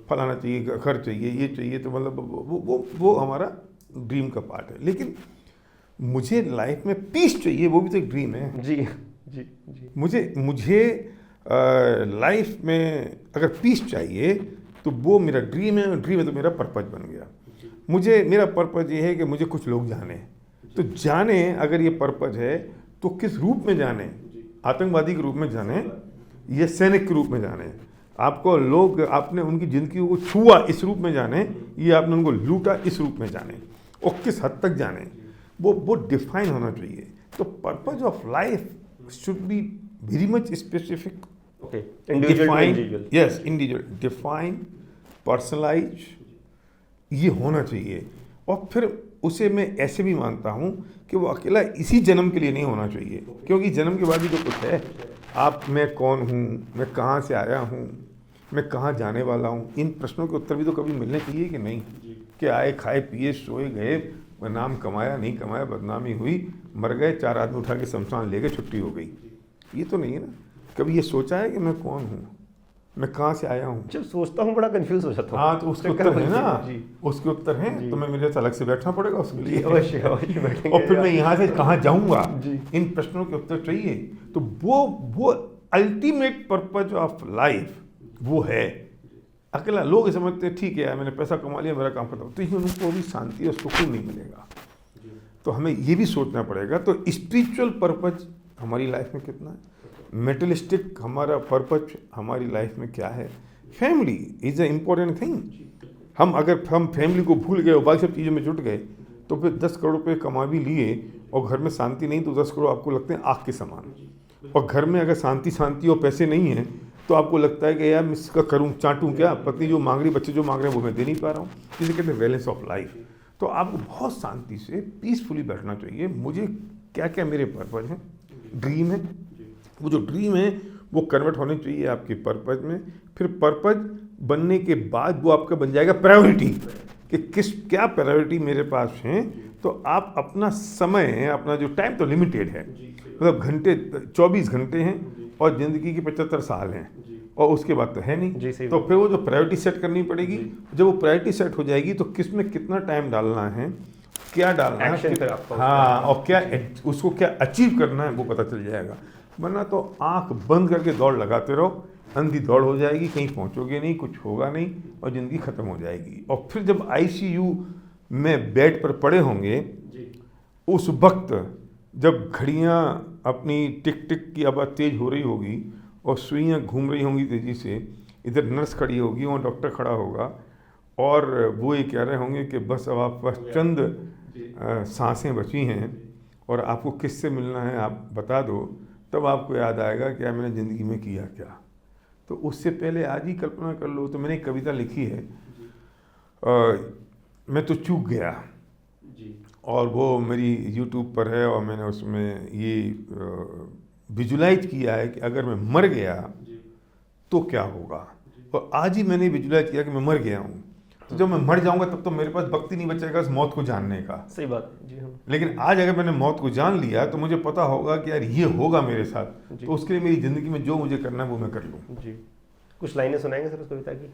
फलाना चाहिए, घर चाहिए, ये चाहिए, तो मतलब वो हमारा ड्रीम का पार्ट है। लेकिन मुझे लाइफ में पीस चाहिए, वो भी तो एक ड्रीम है। जी जी जी, मुझे लाइफ में अगर पीस चाहिए तो वो मेरा ड्रीम है, ड्रीम है तो मेरा पर्पस बन गया। मेरा पर्पस ये है कि मुझे कुछ लोग जाने, तो जाने अगर ये पर्पस है तो किस रूप में जाने, आतंकवादी के रूप में जाने या सैनिक के रूप में जाने, आपको लोग आपने उनकी ज़िंदगी को छुआ इस रूप में जाने, ये आपने उनको लूटा इस रूप में जाने, और किस हद तक जाने, वो डिफाइन होना चाहिए। तो purpose of life should be very much specific, define, yes, individual, define, personalize, ये होना चाहिए। और फिर उसे मैं ऐसे भी मानता हूँ कि वो अकेला इसी जन्म के लिए नहीं होना चाहिए, क्योंकि जन्म के बाद भी तो कुछ है। मैं कौन हूँ, मैं कहाँ से आया हूँ, मैं कहाँ जाने वाला हूँ, इन प्रश्नों के उत्तर भी तो कभी मिलने चाहिए कि नहीं। कि आए खाए पिए सोए गए, नाम कमाया नहीं कमाया, बदनामी हुई, मर गए, 4 आदमी उठा के शमशान ले गए, छुट्टी हो गई, ये तो नहीं है ना। कभी ये सोचा है कि मैं कौन हूँ, मैं कहाँ से आया हूँ? जब सोचता हूँ बड़ा कंफ्यूज हो जाता हूँ। हाँ, तो उसके उत्तर है ना, उसके उत्तर हैं, तो मैं मेरे साथ अलग से बैठना पड़ेगा उसके लिए, अवश्य बैठेंगे। और फिर मैं यहाँ से कहाँ जाऊँगा, इन प्रश्नों के उत्तर चाहिए। तो वो अल्टीमेट पर्पज ऑफ लाइफ वो है। अकेला लोग समझते हैं ठीक है यार मैंने पैसा कमा लिया, मेरा काम खत्म, तो इसमें उनको भी शांति और सुकून नहीं मिलेगा। तो हमें ये भी सोचना पड़ेगा। तो स्पिरिचुअल पर्पज हमारी लाइफ में कितना है, मेटलिस्टिक हमारा पर्पज हमारी लाइफ में क्या है। Family is a important thing. हम फैमिली को भूल गए और बाकी सब चीज़ों में जुट गए, तो फिर 10 करोड़ रुपये कमा भी लिए और घर में शांति नहीं, तो 10 करोड़ आपको लगते हैं आग के समान। और घर में अगर शांति और पैसे नहीं हैं तो आपको लगता है कि यार मैं इसका करूँ चाटूँ क्या, पत्नी जो मांग रही, बच्चे जो मांग रहे हैं वो मैं दे नहीं पा रहा हूँ। इसे कहते हैं बैलेंस ऑफ लाइफ। तो आपको बहुत शांति से पीसफुली बैठना चाहिए। मुझे क्या क्या मेरे पर्पज हैं, ड्रीम है, वो जो ड्रीम है वो कन्वर्ट होने चाहिए आपके पर्पज में। फिर पर्पज बनने के बाद वो आपका बन जाएगा प्रायोरिटी, कि क्या प्रायोरिटी मेरे पास हैं तो आप अपना समय, अपना जो टाइम तो लिमिटेड है, मतलब घंटे 24 घंटे हैं और ज़िंदगी के 75 साल हैं और उसके बाद तो है नहीं। तो फिर वो जो प्रायोरिटी सेट करनी पड़ेगी। जब वो प्रायोरिटी सेट हो जाएगी तो किस में कितना टाइम डालना है, क्या डालना है, हाँ, और क्या उसको क्या अचीव करना है वो पता चल जाएगा। वरना तो आंख बंद करके दौड़ लगाते रहो, अंधी दौड़ हो जाएगी, कहीं पहुंचोगे नहीं, कुछ होगा नहीं और ज़िंदगी ख़त्म हो जाएगी। और फिर जब आईसीयू में बेड पर पड़े होंगे, उस वक्त जब घड़ियां अपनी टिक टिक की आवाज़ तेज़ हो रही होगी और सुइयां घूम रही होंगी तेज़ी से, इधर नर्स खड़ी होगी, वहाँ डॉक्टर खड़ा होगा और वो ये कह रहे होंगे कि बस अब आप पास चंद सांसें बची हैं और आपको किससे मिलना है आप बता दो, तब आपको याद आएगा कि मैंने ज़िंदगी में किया क्या। तो उससे पहले आज ही कल्पना कर लो। तो मैंने एक कविता लिखी है, मैं तो चूक गया, और वो मेरी यूट्यूब पर है और मैंने उसमें ये विजुलाइज किया है कि अगर मैं मर गया तो क्या होगा। और आज ही मैंने विजुलाइज किया कि मैं मर गया हूँ, तो जब मैं मर जाऊंगा तब तो मेरे पास वक्त ही नहीं बचेगा उस मौत को जानने का। सही बात जी। हाँ। लेकिन आज अगर मैंने मौत को जान लिया तो मुझे पता होगा कि यार ये होगा मेरे साथ, तो उसके लिए मेरी ज़िंदगी में जो मुझे करना है वो मैं कर लूँ जी। कुछ लाइनें सुनाएंगे सर उस कविता की,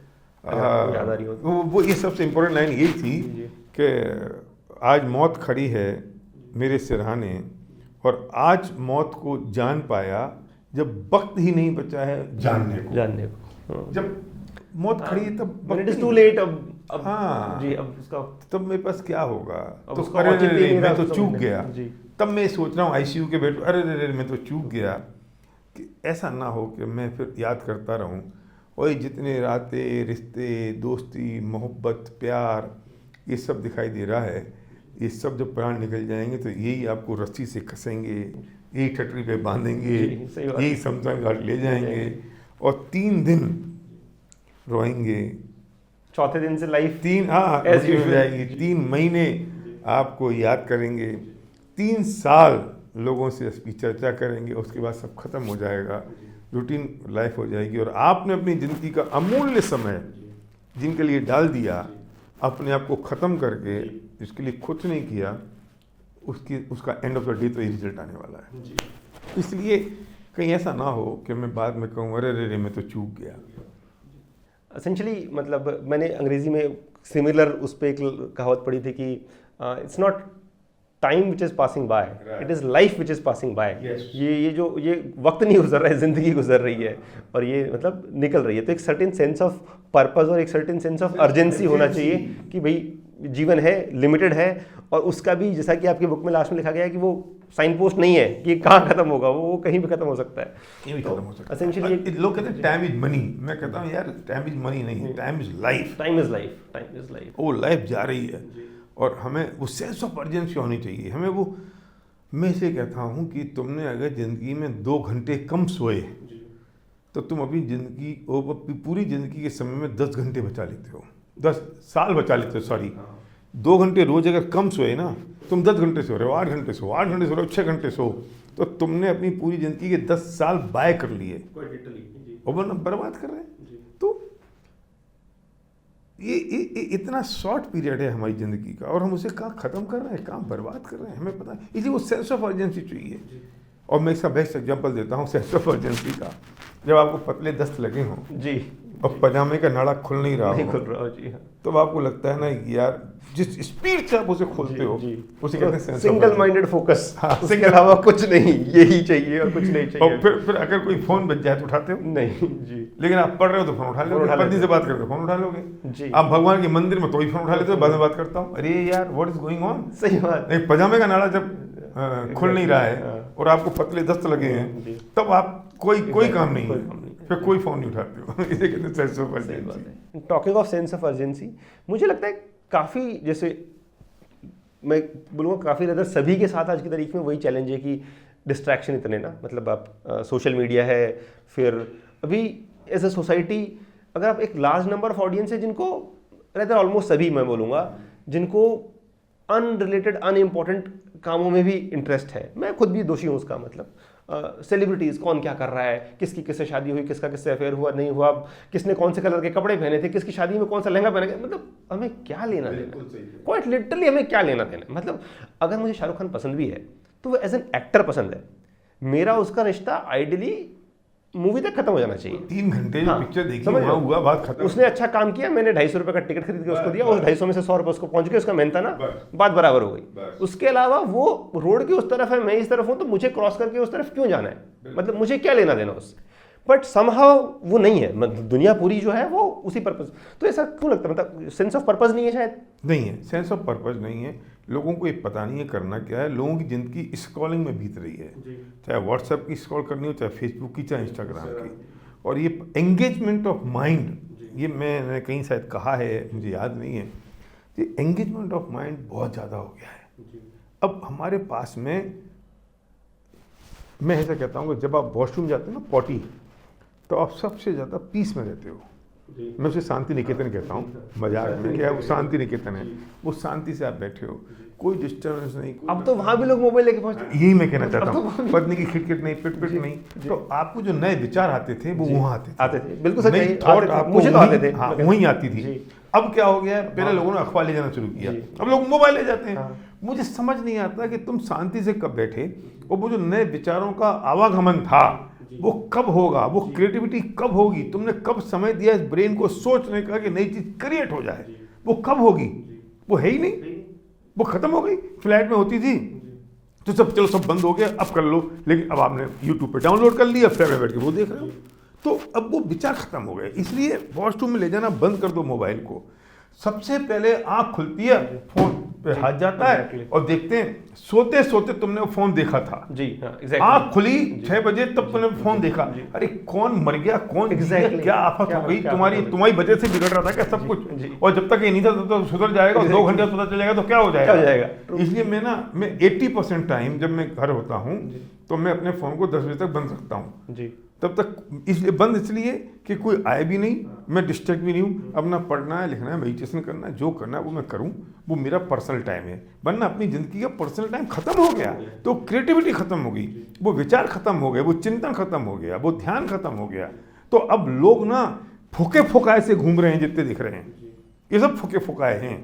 याद आ रही हो? वो ये सबसे इम्पोर्टेंट लाइन यही थी कि आज मौत खड़ी है मेरे सिरहाने और आज मौत को जान पाया जब वक्त ही नहीं बचा है जानने को। जब मौत खड़ी है तब इट इज टू लेट। अब हाँ जी, अब उसका तब मेरे पास क्या होगा। तो अरे मैं तो चूक गया। तब मैं सोच रहा हूँ आईसीयू के बेड, अरे मैं तो चूक गया। कि ऐसा ना हो कि मैं फिर याद करता रहूँ वही जितने रातें, रिश्ते, दोस्ती, मोहब्बत, प्यार, ये सब दिखाई दे रहा है। ये सब जब प्राण निकल जाएंगे तो यही आपको रस्सी से कसेंगे, यही ठटरी पे बांधेंगे, यही शमशान घाट ले जाएंगे और 3 दिन रोएंगे, चौथे दिन से लाइफ ऐसी हो जाएगी। 3 महीने आपको याद करेंगे, 3 साल लोगों से इसकी चर्चा करेंगे, उसके बाद सब खत्म हो जाएगा, रूटीन लाइफ हो जाएगी। और आपने अपनी ज़िंदगी का अमूल्य समय जिनके लिए डाल दिया, अपने आप को ख़त्म करके जिसके लिए कुछ नहीं किया, उसका एंड ऑफ द डे तो ये रिजल्ट आने वाला है। इसलिए कहीं ऐसा ना हो कि मैं बाद में कहूँ अरे मैं तो चूक गया। एसेंशियली मतलब मैंने अंग्रेजी में सिमिलर उस पर एक कहावत पढ़ी थी कि it's not time which is passing by, it is life which is passing by. ये वक्त नहीं गुजर रहा है, ज़िंदगी गुजर रही है और ये मतलब निकल रही है। तो एक सर्टेन सेंस ऑफ पर्पस और एक सर्टेन सेंस ऑफ अर्जेंसी होना चाहिए कि भाई जीवन है, लिमिटेड है, और उसका भी जैसा कि आपकी बुक में लास्ट में लिखा गया है कि वो साइन पोस्ट नहीं है कि कहाँ खत्म होगा, वो कहीं भी खत्म हो सकता है। ये भी खत्म हो सकता है। एसेंशियली लोग कहते हैं टाइम इज मनी, मैं कहता हूँ यार टाइम इज मनी नहीं, time is life. Time is life, time is life. वो लाइफ जा रही है और हमें वो सेंस ऑफ अर्जेंसी होनी चाहिए। हमें वो, मैं इसे कहता हूँ कि तुमने अगर ज़िंदगी में 2 घंटे कम सोए तो तुम अपनी ज़िंदगी, पूरी ज़िंदगी के समय में 10 घंटे बचा लेते हो, 10 साल बचा लेते हो। सॉरी, 2 घंटे रोज अगर कम सोए ना, तुम 10 घंटे सो रहे हो, 8 घंटे सो, 8 घंटे सो रहे हो, 6 घंटे सो, तो तुमने अपनी पूरी ज़िंदगी के 10 साल बाय कर लिए और वरना बर्बाद कर रहे हैं। तो ये इतना शॉर्ट पीरियड है हमारी ज़िंदगी का और हम उसे कहाँ ख़त्म कर रहे हैं, कहाँ बर्बाद कर रहे हैं, हमें पता है। इसलिए वो सेंस ऑफ अर्जेंसी चाहिए। और मैं इसका बेस्ट एग्जांपल देता हूँ सेंस ऑफ अर्जेंसी का। जब आपको पतले दस्त लगे हों जी और पजामे का नाड़ा खुल नहीं रहा हो जी, हाँ। तो आपको लगता है ना यार जिस स्पीड से आप उसे खोलते हो उसे कहते हैं सिंगल माइंडेड फोकस। उसके अलावा कुछ नहीं, यही चाहिए और कुछ नहीं चाहिए। और फिर अगर कोई फोन बज जाए तो उठाते हो नहीं जी। लेकिन आप पढ़ रहे हो तो फोन उठा लोगे, पत्नी से बात करते हो फोन उठा लोगे जी। आप भगवान के मंदिर में तो ही फोन उठा लेते हो, बाद में बात करता हूँ, अरे यार व्हाट इज गोइंग ऑन। सही बात। एक पजामे का नाड़ा जब खुल नहीं रहा है और आपको पतले दस्त लगे हैं तब आप कोई काम नहीं है, फिर कोई फोन नहीं उठाते हो। इसे कहते हैं sense of urgency. Talking of sense of urgency, मुझे लगता है काफ़ी, जैसे मैं बोलूँगा काफ़ी ज़्यादा सभी के साथ आज की तारीख में वही चैलेंज है कि डिस्ट्रैक्शन इतने ना, मतलब आप सोशल मीडिया है, फिर अभी एज अ सोसाइटी अगर आप एक लार्ज नंबर ऑफ ऑडियंस है जिनको रहता है, ऑलमोस्ट सभी मैं बोलूँगा, जिनको अनरिलेटेड अनइम्पॉर्टेंट कामों में भी इंटरेस्ट है। मैं खुद भी दोषी हूँ उसका। मतलब सेलिब्रिटीज़ कौन क्या कर रहा है, किसकी किससे शादी हुई, किसका किससे अफेयर हुआ नहीं हुआ, किसने कौन से कलर के कपड़े पहने थे, किसकी शादी में कौन सा लहंगा पहने, मतलब हमें क्या लेना देना, क्वाइट लिटरली हमें क्या लेना देना। मतलब अगर मुझे शाहरुख खान पसंद भी है तो वो एज एन एक्टर पसंद है, मेरा उसका रिश्ता आइडियली मूवी तक खत्म हो जाना चाहिए। 3 घंटे जो पिक्चर देखी वहाँ हुआ, बात खत्म। उसने अच्छा काम किया, मैंने 250 रुपए का टिकट खरीद के उसको दिया, उस 250 में से 100 रुपए उसको पहुंच गए, उसका मेहनत था ना, बात बराबर हो गई। उसके अलावा वो रोड की उस तरफ है, मैं इस तरफ हूं, तो मुझे क्रॉस करके उस तरफ क्यों जाना है, मतलब मुझे क्या लेना देना उससे। बट समहाउ वो नहीं है, मतलब दुनिया पूरी जो है वो उसी पर्पज। तो ऐसा क्यों लगता है, मतलब सेंस ऑफ पर्पज नहीं है शायद? नहीं है, सेंस ऑफ पर्पज नहीं है। लोगों को ये पता नहीं है करना क्या है। लोगों की जिंदगी स्क्रॉलिंग में बीत रही है, चाहे व्हाट्सएप की स्क्रॉल करनी हो, चाहे फेसबुक की, चाहे इंस्टाग्राम की। और ये एंगेजमेंट ऑफ माइंड, ये मैंने कहीं शायद कहा है, मुझे याद नहीं है, ये एंगेजमेंट ऑफ माइंड बहुत ज़्यादा हो गया है। अब हमारे पास में, मैं ऐसा कहता हूँ कि जब आप वॉशरूम जाते हो ना, पॉटी, तो आप सबसे ज़्यादा पीस में रहते हो। मैं उसे शांति निकेतन कहता हूँ मजाक में, क्या वो शांति निकेतन है, वो शांति से आप बैठे हो, कोई डिस्टर्बेंस नहीं। अब तो वहां भी लोग मोबाइल लेके पहुंचते हैं। यही मैं कहना चाहता हूँ, पत्नी की खिटखिट नहीं, पिट नहीं। तो आपको जो नए विचार आते थे वो वहाँ आते थे। बिल्कुल सच है, थॉट आपको मुझे तो आते थे, हाँ वहीं आती थी। अब क्या हो गया है, पहले लोगों ने अखबार ले जाना शुरू किया, अब लोग मोबाइल ले जाते हैं। मुझे समझ नहीं आता कि तुम शांति से कब बैठे, और वो जो नए विचारों का आवागमन था वो कब होगा, वो क्रिएटिविटी कब होगी, तुमने कब समय दिया इस ब्रेन को सोचने का कि नई चीज क्रिएट हो जाए, वो कब होगी? वो है ही नहीं, वो खत्म हो गई। फ्लैट में होती थी तो सब, चलो सब बंद हो गया, अब कर लो, लेकिन अब आपने यूट्यूब पे डाउनलोड कर लिया, फ्लैट में बैठ के वो देख रहे हो, तो अब वो विचार खत्म हो गए। इसलिए वॉशरूम में ले जाना बंद कर दो मोबाइल को। सबसे पहले आंख खुलती है, फोन पे हाथ जाता है और देखते हैं, सोते सोते तुमने वो फोन देखा था जी, आंख खुली 6 बजे तब तुमने फोन देखा, अरे कौन मर गया, कौन क्या आफत हो गई, तुम्हारी वजह से बिगड़ रहा था क्या सब कुछ, और जब तक ये नहीं था तो सुधर जाएगा, 2 घंटे पता चलेगा तो क्या हो जाएगा। इसलिए मैं 80% टाइम जब मैं घर होता हूँ तो मैं अपने फोन को 10 बजे तक बंद रखता हूँ। तब तक इसलिए बंद, इसलिए कि कोई आए भी नहीं, मैं डिस्ट्रैक्ट भी नहीं हूँ, अपना पढ़ना है, लिखना है, मेडिटेशन करना है, जो करना है वो मैं करूँ, वो मेरा पर्सनल टाइम है। वरना अपनी ज़िंदगी का पर्सनल टाइम खत्म हो गया तो क्रिएटिविटी खत्म हो गई, वो विचार खत्म हो गए, वो चिंतन खत्म हो गया, वो ध्यान खत्म हो गया। तो अब लोग ना फूके फुकाए से घूम रहे हैं, जितने दिख रहे हैं ये सब फूके फुकाए हैं,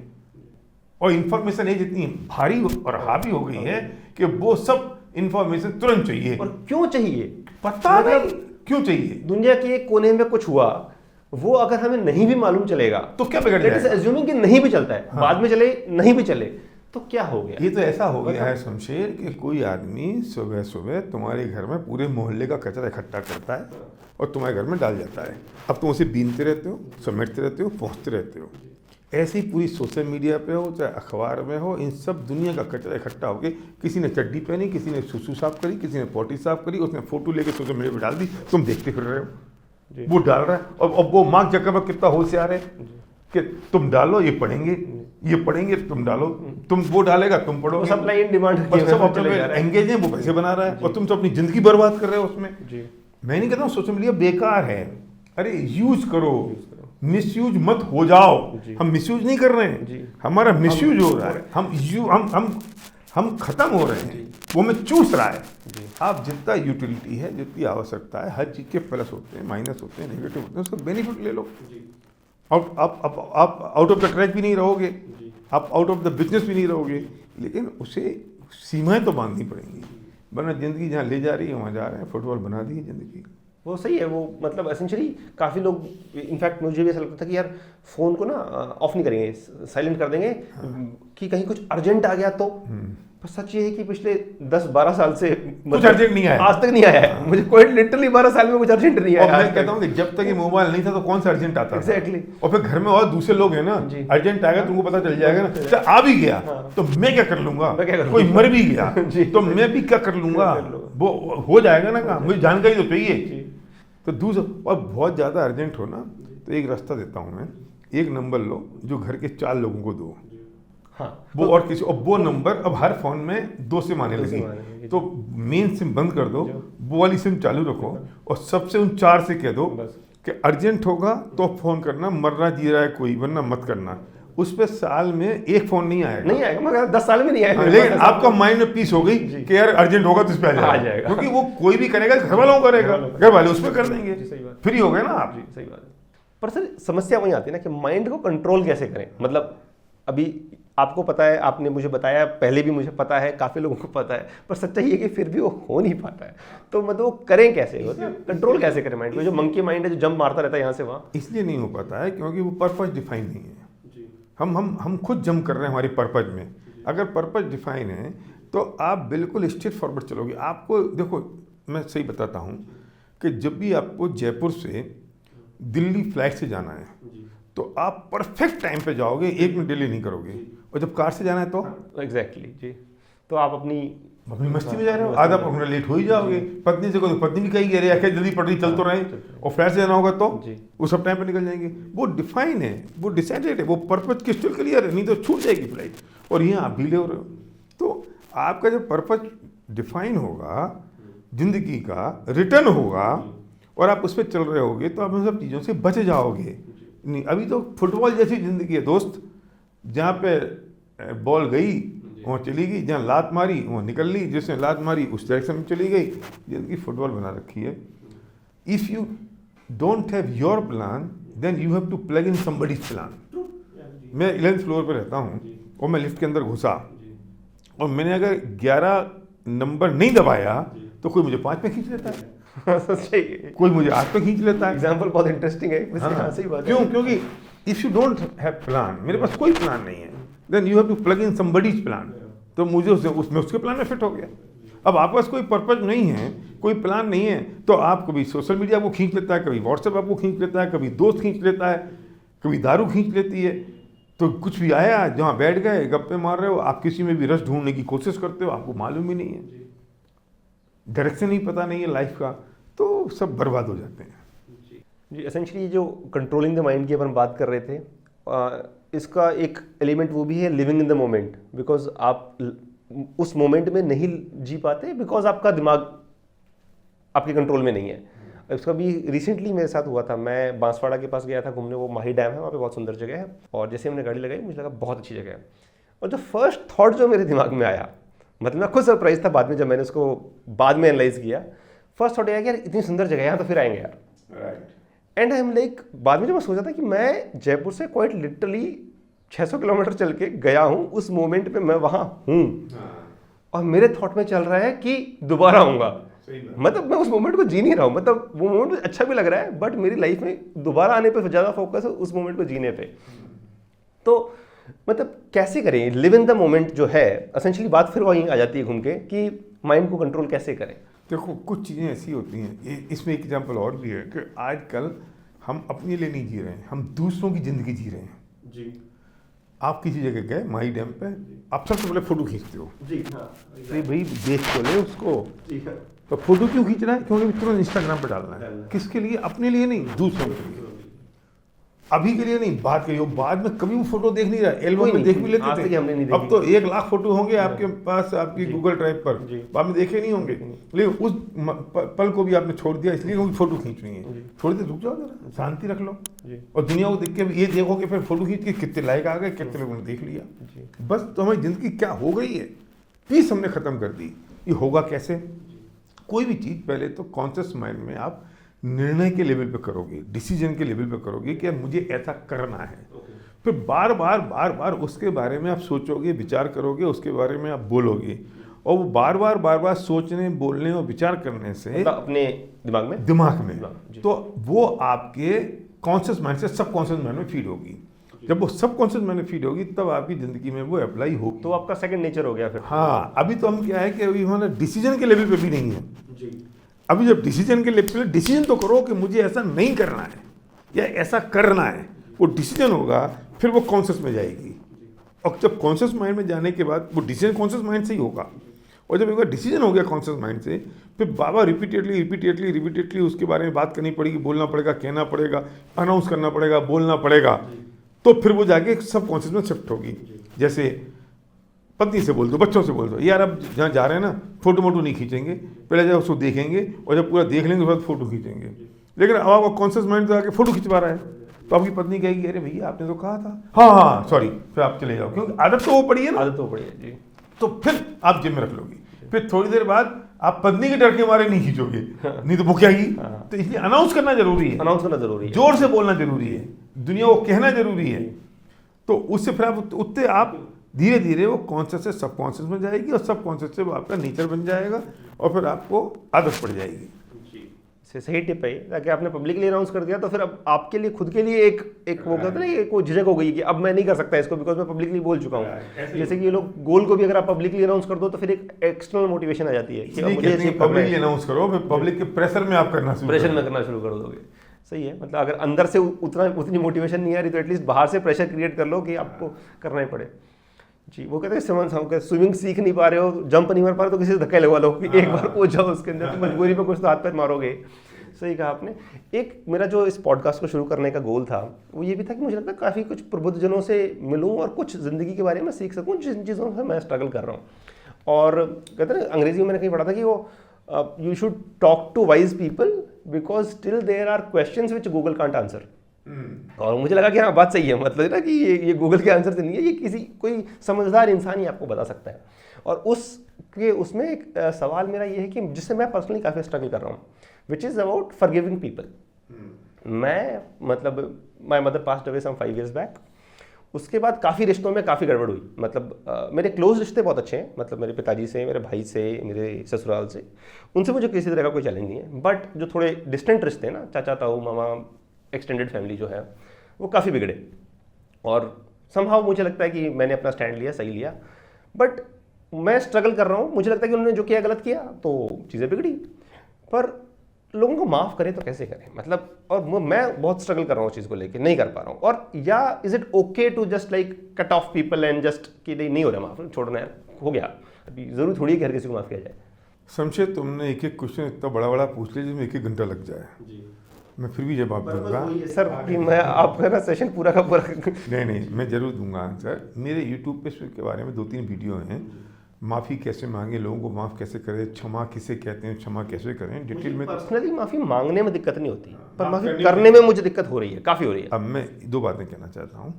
और इन्फॉर्मेशन है जितनी भारी और हावी हो गई है कि वो सब इन्फॉर्मेशन तुरंत चाहिए। और क्यों चाहिए पता नहीं क्यों चाहिए। दुनिया के एक कोने में कुछ हुआ, वो अगर हमें नहीं भी मालूम चलेगा तो क्या बिगड़ जाएगा? एज्यूमिंग कि नहीं भी चलता है, हाँ। बाद में चले नहीं भी चले तो क्या हो गया? ये तो ऐसा हो गया है शमशेर कि कोई आदमी सुबह सुबह तुम्हारे घर में पूरे मोहल्ले का कचरा इकट्ठा करता है और तुम्हारे घर में डाल जाता है। अब तुम उसे बीनते रहते हो, समेटते रहते हो, पहुँचते रहते हो। ऐसे ही पूरी सोशल मीडिया पे हो, चाहे अखबार में हो, इन सब दुनिया का कचरा इकट्ठा होके, किसी ने चड्डी पहनी, किसी ने सुसु साफ करी, किसी ने पोटी साफ करी, उसने फोटो लेके सोशल मीडिया पे डाल दी, तुम देखते फिर रहे हो, वो डाल रहा है। और वो मार्क जकरबर्ग कितना होशियार है कि तुम डालो ये पढ़ेंगे, तुम डालो, तुम वो डालेगा तुम पढ़ो, सप्लाई एंड डिमांड सब अपने एंगेज है, वो पैसे बना रहा है और तुम तो अपनी जिंदगी बर्बाद कर रहे हो उसमें। मैं नहीं कहता हूँ सोशल मीडिया बेकार है, अरे यूज करो, मिसयूज मत हो जाओ। हम मिसयूज नहीं कर रहे हैं, हमारा मिसयूज हो रहा है, हम खत्म हो रहे हैं, वो में चूस रहा है। आप जितना यूटिलिटी है, जितनी आवश्यकता है, हर चीज़ के प्लस होते हैं, माइनस होते हैं, नेगेटिव होते हैं, उसका बेनिफिट ले लो। आप आउट ऑफ द ट्रैक भी नहीं रहोगे, आप आउट ऑफ द बिजनेस भी नहीं रहोगे, लेकिन उसे सीमाएं तो बांधनी पड़ेंगी, वरना ज़िंदगी जहाँ ले जा रही है वहाँ जा रहे हैं, फुटबॉल बना दी है ज़िंदगी। वो सही है, वो मतलब एसेंशियली काफ़ी लोग, इनफैक्ट मुझे भी ऐसा लगता था कि यार फ़ोन को ना ऑफ नहीं करेंगे, साइलेंट कर देंगे, कि कहीं कुछ अर्जेंट आ गया तो। पर सच ये है कि पिछले 10-12 साल से कुछ अर्जेंट नहीं आया, आज तक नहीं आया है मुझे, कोई लिटरली 12 साल में कुछ अर्जेंट नहीं आया। मैं कहता हूँ कि जब तक ये मोबाइल नहीं था तो कौन सा अर्जेंट आता था। एग्जैक्टली। और फिर घर में और दूसरे लोग हैं ना, अर्जेंट आएगा तुमको पता चल जाएगा ना, अच्छा आ भी गया तो मैं क्या कर लूंगा, कोई मर भी गया तो मैं भी क्या कर लूंगा, वो हो जाएगा ना काम, मुझे जानकारी तो चाहिए। तो दूसरा, और बहुत ज़्यादा अर्जेंट हो ना तो एक रास्ता देता हूँ मैं, एक नंबर लो जो घर के 4 लोगों को दो, हाँ, वो और किसी, और वो नंबर अब हर फोन में 2 सिम आने लगी, तो मेन सिम बंद कर दो, वो वाली सिम चालू रखो और सबसे उन 4 से कह दो कि अर्जेंट होगा तो फ़ोन करना, मरना जी रहा है कोई, वरना मत करना। उस पर साल में एक फोन नहीं आएगा, नहीं आएगा, मगर 10 साल में नहीं आएगा। लेकिन आपका माइंड में पीस हो गई कि यार अर्जेंट होगा तो इस पे आ जाएगा, क्योंकि वो कोई भी करेगा, घर वालों करेगा, घर वाले उस पर कर देंगे, फ्री हो गए ना आप। सही बात है। पर सर समस्या वही आती है ना कि माइंड को कंट्रोल कैसे करें। मतलब अभी आपको पता है, आपने मुझे बताया, पहले भी मुझे पता है, काफ़ी लोगों को पता है, पर सच्चाई है कि फिर भी वो हो नहीं पाता है। तो मतलब वो करें कैसे, कंट्रोल कैसे करें माइंड को, जो मंकी माइंड है जो जंप मारता रहता है यहाँ से वहाँ। इसलिए नहीं हो पाता है क्योंकि वो पर्पस डिफाइन नहीं है। हम खुद जंप कर रहे हैं हमारी पर्पस में। अगर पर्पस डिफाइन है तो आप बिल्कुल स्ट्रेट फॉरवर्ड चलोगे। आपको देखो, मैं सही बताता हूँ कि जब भी आपको जयपुर से दिल्ली फ्लाइट से जाना है तो आप परफेक्ट टाइम पे जाओगे, 1 मिनट डिले नहीं करोगे। और जब कार से जाना है तो एग्जैक्टली जी, तो आप अपनी मस्ती में जा रहे हो, आधा पौना लेट हो ही जाओगे। पत्नी से कहो, पत्नी भी कही अरे आखिर जल्दी पड़ रही, चल तो रहे, और फ्लाइट से जाना होगा तो वो सब टाइम पे निकल जाएंगे। वो डिफाइन है, वो डिसाइडेड है, वो पर्पस क्रिस्टल क्लियर है, नहीं तो छूट जाएगी फ्लाइट। और यहाँ आप भीले हो रहे हो। तो आपका जब पर्पस डिफाइन होगा, जिंदगी का रिटर्न होगा और आप उस पर चल रहे होगे तो आप उन सब चीज़ों से बच जाओगे। नहीं, अभी तो फुटबॉल जैसी जिंदगी है दोस्त, जहाँ पे बॉल गई वहाँ चली गई, जहाँ लात मारी वहाँ निकल ली, जिसने लात मारी उस डायरेक्शन में चली गई। जिंदगी फुटबॉल बना रखी है। If you don't have your plan then you have to plug in somebody's plan. मैं 11th फ्लोर पर रहता हूँ और मैं लिफ्ट के अंदर घुसा और मैंने अगर 11 नंबर नहीं दबाया तो कोई मुझे 5 पे खींच लेता है, कोई मुझे 8 पे खींच लेता है। एग्जाम्पल बहुत इंटरेस्टिंग है। हाँ, सही बात है। क्यों? क्योंकि if you don't have plan, मेरे पास कोई प्लान नहीं है, then you have to plug in somebody's plan. तो मुझे उसमें उसके प्लान में फिट हो गया। अब आपके पास कोई पर्पज नहीं है, कोई प्लान नहीं है, तो आप कभी सोशल मीडिया को खींच लेता है, कभी व्हाट्सएप आपको खींच लेता है, कभी दोस्त खींच लेता है, कभी दारू खींच लेती है। तो कुछ भी आया, जहाँ बैठ गए, गप्पे मार रहे हो, आप किसी में भी रस ढूंढने की कोशिश करते हो, आपको मालूम ही नहीं है, डायरेक्शन ही पता नहीं है लाइफ का, तो सब बर्बाद हो जाते हैं। जी, एसेंशियली जो कंट्रोलिंग द माइंड की अपन बात कर रहे थे, इसका एक एलिमेंट वो भी है living in the moment. Because आप उस मोमेंट में नहीं जी पाते, बिकॉज आपका दिमाग आपके कंट्रोल में नहीं है। इसका भी रिसेंटली मेरे साथ हुआ था। मैं बांसवाड़ा के पास गया था घूमने, वो माही डैम है, वहाँ पे बहुत सुंदर जगह है। और जैसे हमने गाड़ी लगाई मुझे लगा बहुत अच्छी जगह है। और जो फर्स्ट थॉट जो मेरे दिमाग में आया, मतलब मैं खुद सरप्राइज था बाद में जब मैंने उसको बाद में एनालाइज किया। फर्स्ट थॉट आया कि यार इतनी सुंदर जगह है, यहाँ तो फिर आएंगे यार। एंड आई एम लाइक, बाद में जब मैं सोचा था कि मैं जयपुर से क्वाइट लिटरली 600 किलोमीटर चल के गया हूँ, उस मोमेंट पे मैं वहाँ हूँ और मेरे थॉट में चल रहा है कि दोबारा आऊँगा। मतलब मैं उस मोमेंट को जी नहीं रहा हूँ। मतलब वो मोमेंट मुझे अच्छा भी लग रहा है, बट मेरी लाइफ में दोबारा आने पे ज़्यादा फोकस है उस मोमेंट को जीने पे। तो मतलब कैसे करें लिव इन द मोमेंट जो है, एसेंशियली बात फिर वहीं आ जाती है घूम के कि माइंड को कंट्रोल कैसे करें। देखो, कुछ चीज़ें ऐसी होती हैं, इसमें एक एग्जांपल और भी है कि आजकल हम अपने लिए नहीं जी रहे हैं, हम दूसरों की ज़िंदगी जी रहे हैं। जी, आप किसी जगह गए माही डैम पे, आप सबसे पहले फ़ोटो खींचते हो। जी हाँ, अरे भाई देख तो ले उसको। जी हाँ। तो फोटो क्यों खींच रहा है? क्योंकि तुरंत इंस्टाग्राम पे डालना है। किसके लिए? अपने लिए नहीं, दूसरों के लिए। अभी के लिए नहीं, बाद के लिए। बाद में कभी वो फोटो देख नहीं रहा, एल्बम में देख भी लेते थे। अब तो 1 लाख फोटो होंगे आपके पास, आपकी गूगल ड्राइव पर, बाद में देखे नहीं होंगे। लेकिन उस पल को भी आपने छोड़ दिया इसलिए क्योंकि फोटो खींचनी है। थोड़ी देर रुक जाओ जरा, शांति रख लो, और दुनिया को देख के ये देखो कि फिर फोटो खींच के कितने लाइक आ गए, कितने लोगों ने देख लिया। बस तो हमारी जिंदगी क्या हो गई है, पीस हमने खत्म कर दी। ये होगा कैसे? कोई भी चीज़ पहले तो कॉन्शियस माइंड में आप निर्णय के लेवल पे करोगे, डिसीजन के लेवल पे करोगे कि मुझे ऐसा करना है। फिर बार बार उसके बारे में आप सोचोगे, विचार करोगे, उसके बारे में आप बोलोगे। और वो बार बार सोचने, बोलने और विचार करने से अपने दिमाग में तो वो आपके कॉन्शियस माइंड से सबकॉन्शियस माइंड में फीड होगी। जब वो सबकॉन्शियस माइंड में फीड होगी तब आपकी ज़िंदगी में वो अप्लाई होगी। तो आपका सेकंड नेचर हो गया फिर। हाँ, अभी तो हम क्या है कि अभी हमारा डिसीजन के लेवल पे भी नहीं है। अभी जब डिसीजन के लेवल पे डिसीजन तो करो कि मुझे ऐसा नहीं करना है या ऐसा करना है, वो डिसीजन होगा, फिर वो कॉन्शियस में जाएगी। और जब कॉन्शियस माइंड में जाने के बाद वो डिसीजन कॉन्शियस माइंड से ही होगा। और जब एक बार डिसीजन हो गया कॉन्शियस माइंड से, फिर बाबा रिपीटेडली उसके बारे में बात करनी पड़ेगी, बोलना पड़ेगा, कहना पड़ेगा, अनाउंस करना पड़ेगा, बोलना पड़ेगा, तो फिर वो जाके सब कॉन्शियस में शिफ्ट होगी। जैसे पत्नी से बोल दो, बच्चों से बोल दो, यार अब जहाँ जा रहे हैं ना, फोटो मोटो नहीं खींचेंगे, पहले जब उसको देखेंगे और जब पूरा देख लेंगे उसके बाद फोटो खींचेंगे। लेकिन अब आपका कॉन्शियस माइंड तो आके फोटो खिंचवा रहा है, तो आपकी पत्नी कहेगी अरे भैया आपने तो कहा था, हाँ सॉरी, फिर आप चले जाओ, क्योंकि आदत तो वो पड़ी है ना, आदत तो पड़ी है जी। तो फिर आप जेब में रख लोगे, फिर थोड़ी देर बाद आप पत्नी के डर के मारे नहीं खींचोगे, नहीं तो भूखेगी। तो इसलिए अनाउंस करना जरूरी है, अनाउंस करना जरूरी है, जोर से बोलना जरूरी है, दुनिया को कहना जरूरी है। तो उससे फिर आप उतने आप धीरे धीरे वो कॉन्शियस से सबकॉन्शियस में जाएगी, और सबकॉन्शियस से वो आपका नेचर बन जाएगा, और फिर आपको आदत पड़ जाएगी। सही टिप है, ताकि आपने पब्लिकली अनाउंस कर दिया तो फिर अब आपके लिए खुद के लिए एक वो कहते हैं ना, एक वो झिझक हो गई कि अब मैं नहीं कर सकता इसको, बिकॉज मैं पब्लिकली बोल चुका हूँ। जैसे कि ये लोग गोल को भी अगर आप पब्लिकली अनाउंस कर दो तो फिर एक एक्सटर्नल मोटिवेशन आ जाती है कि अब मुझे अचीव करना है। पब्लिकली अनाउंस करो, फिर पब्लिक के प्रेशर में आप करना शुरू कर दोगे। सही है, मतलब अगर अंदर से उतनी मोटिवेशन नहीं आ रही तो एटलीस्ट बाहर से प्रेशर क्रिएट कर लो कि आपको करना ही पड़े जी। वो कहते हैं स्विमिंग सीख नहीं पा रहे हो, जंप नहीं मार पा रहे हो, तो किसी से धक्का लगवा लो कि एक बार पहुंच जाओ उसके अंदर, तो मजबूरी में कुछ तो हाथ पैर मारोगे। सही कहा आपने। एक मेरा जो इस पॉडकास्ट को शुरू करने का गोल था वो ये भी था कि मुझे लगता है काफ़ी कुछ प्रबुद्धजनों से मिलूं और कुछ ज़िंदगी के बारे में सीख सकूं जिन चीज़ों से मैं स्ट्रगल कर रहा हूं। और कहते हैं अंग्रेजी में मैंने कहीं पढ़ा था कि वो you should talk to wise people because still there are questions which Google can't answer. और मुझे लगा कि हाँ बात सही है, मतलब ना कि ये गूगल के आंसर से नहीं है, ये किसी कोई समझदार इंसान ही आपको बता सकता है। और उसमें एक सवाल मेरा ये है कि जिससे मैं पर्सनली काफ़ी स्ट्रगल कर रहा हूँ, which is about forgiving people. मैं मतलब my mother passed away some 5 years back. उसके बाद काफ़ी रिश्तों में काफ़ी गड़बड़ हुई। मतलब मेरे क्लोज रिश्ते बहुत अच्छे हैं, मतलब मेरे पिताजी से, मेरे भाई से, मेरे ससुराल से, उनसे मुझे किसी तरह का कोई चैलेंज नहीं है। बट जो थोड़े डिस्टेंट रिश्ते हैं ना, चाचा ताऊ मामा, एक्सटेंडेड फैमिली जो है, वो काफ़ी बिगड़े। और समहाउ मुझे लगता है कि मैंने अपना स्टैंड लिया, सही लिया, बट मैं स्ट्रगल कर रहा हूँ। मुझे लगता है कि उन्होंने जो किया गलत किया तो चीज़ें बिगड़ी, पर लोगों को माफ़ करें तो कैसे करें, मतलब। और मैं बहुत स्ट्रगल कर रहा हूँ उस चीज़ को लेके, नहीं कर पा रहा हूँ। और या is it okay to just like cut off people and just कि नहीं हो रहा माफ़, छोड़ना है, हो गया, अभी ज़रूर थोड़ी कि हर किसी को माफ़ किया जाए। समझे, तुमने एक एक क्वेश्चन इतना बड़ा बड़ा पूछ लिया जिसमें 1 घंटा लग जाए जी। मैं फिर भी जवाब दूंगा सर कि मैं आपका ना सेशन पूरा का पूरा नहीं मैं जरूर दूंगा आंसर। मेरे यूट्यूब पे इसके बारे में 2-3 वीडियो हैं, माफ़ी कैसे मांगे, लोगों को माफ़ कैसे करें, क्षमा किसे कहते हैं, क्षमा कैसे करें, डिटेल में। पर्सनली माफ़ी मांगने में दिक्कत नहीं होती, पर माफ़ी करने में मुझे दिक्कत हो रही है, काफ़ी हो रही है। अब मैं 2 बातें कहना चाहता हूँ।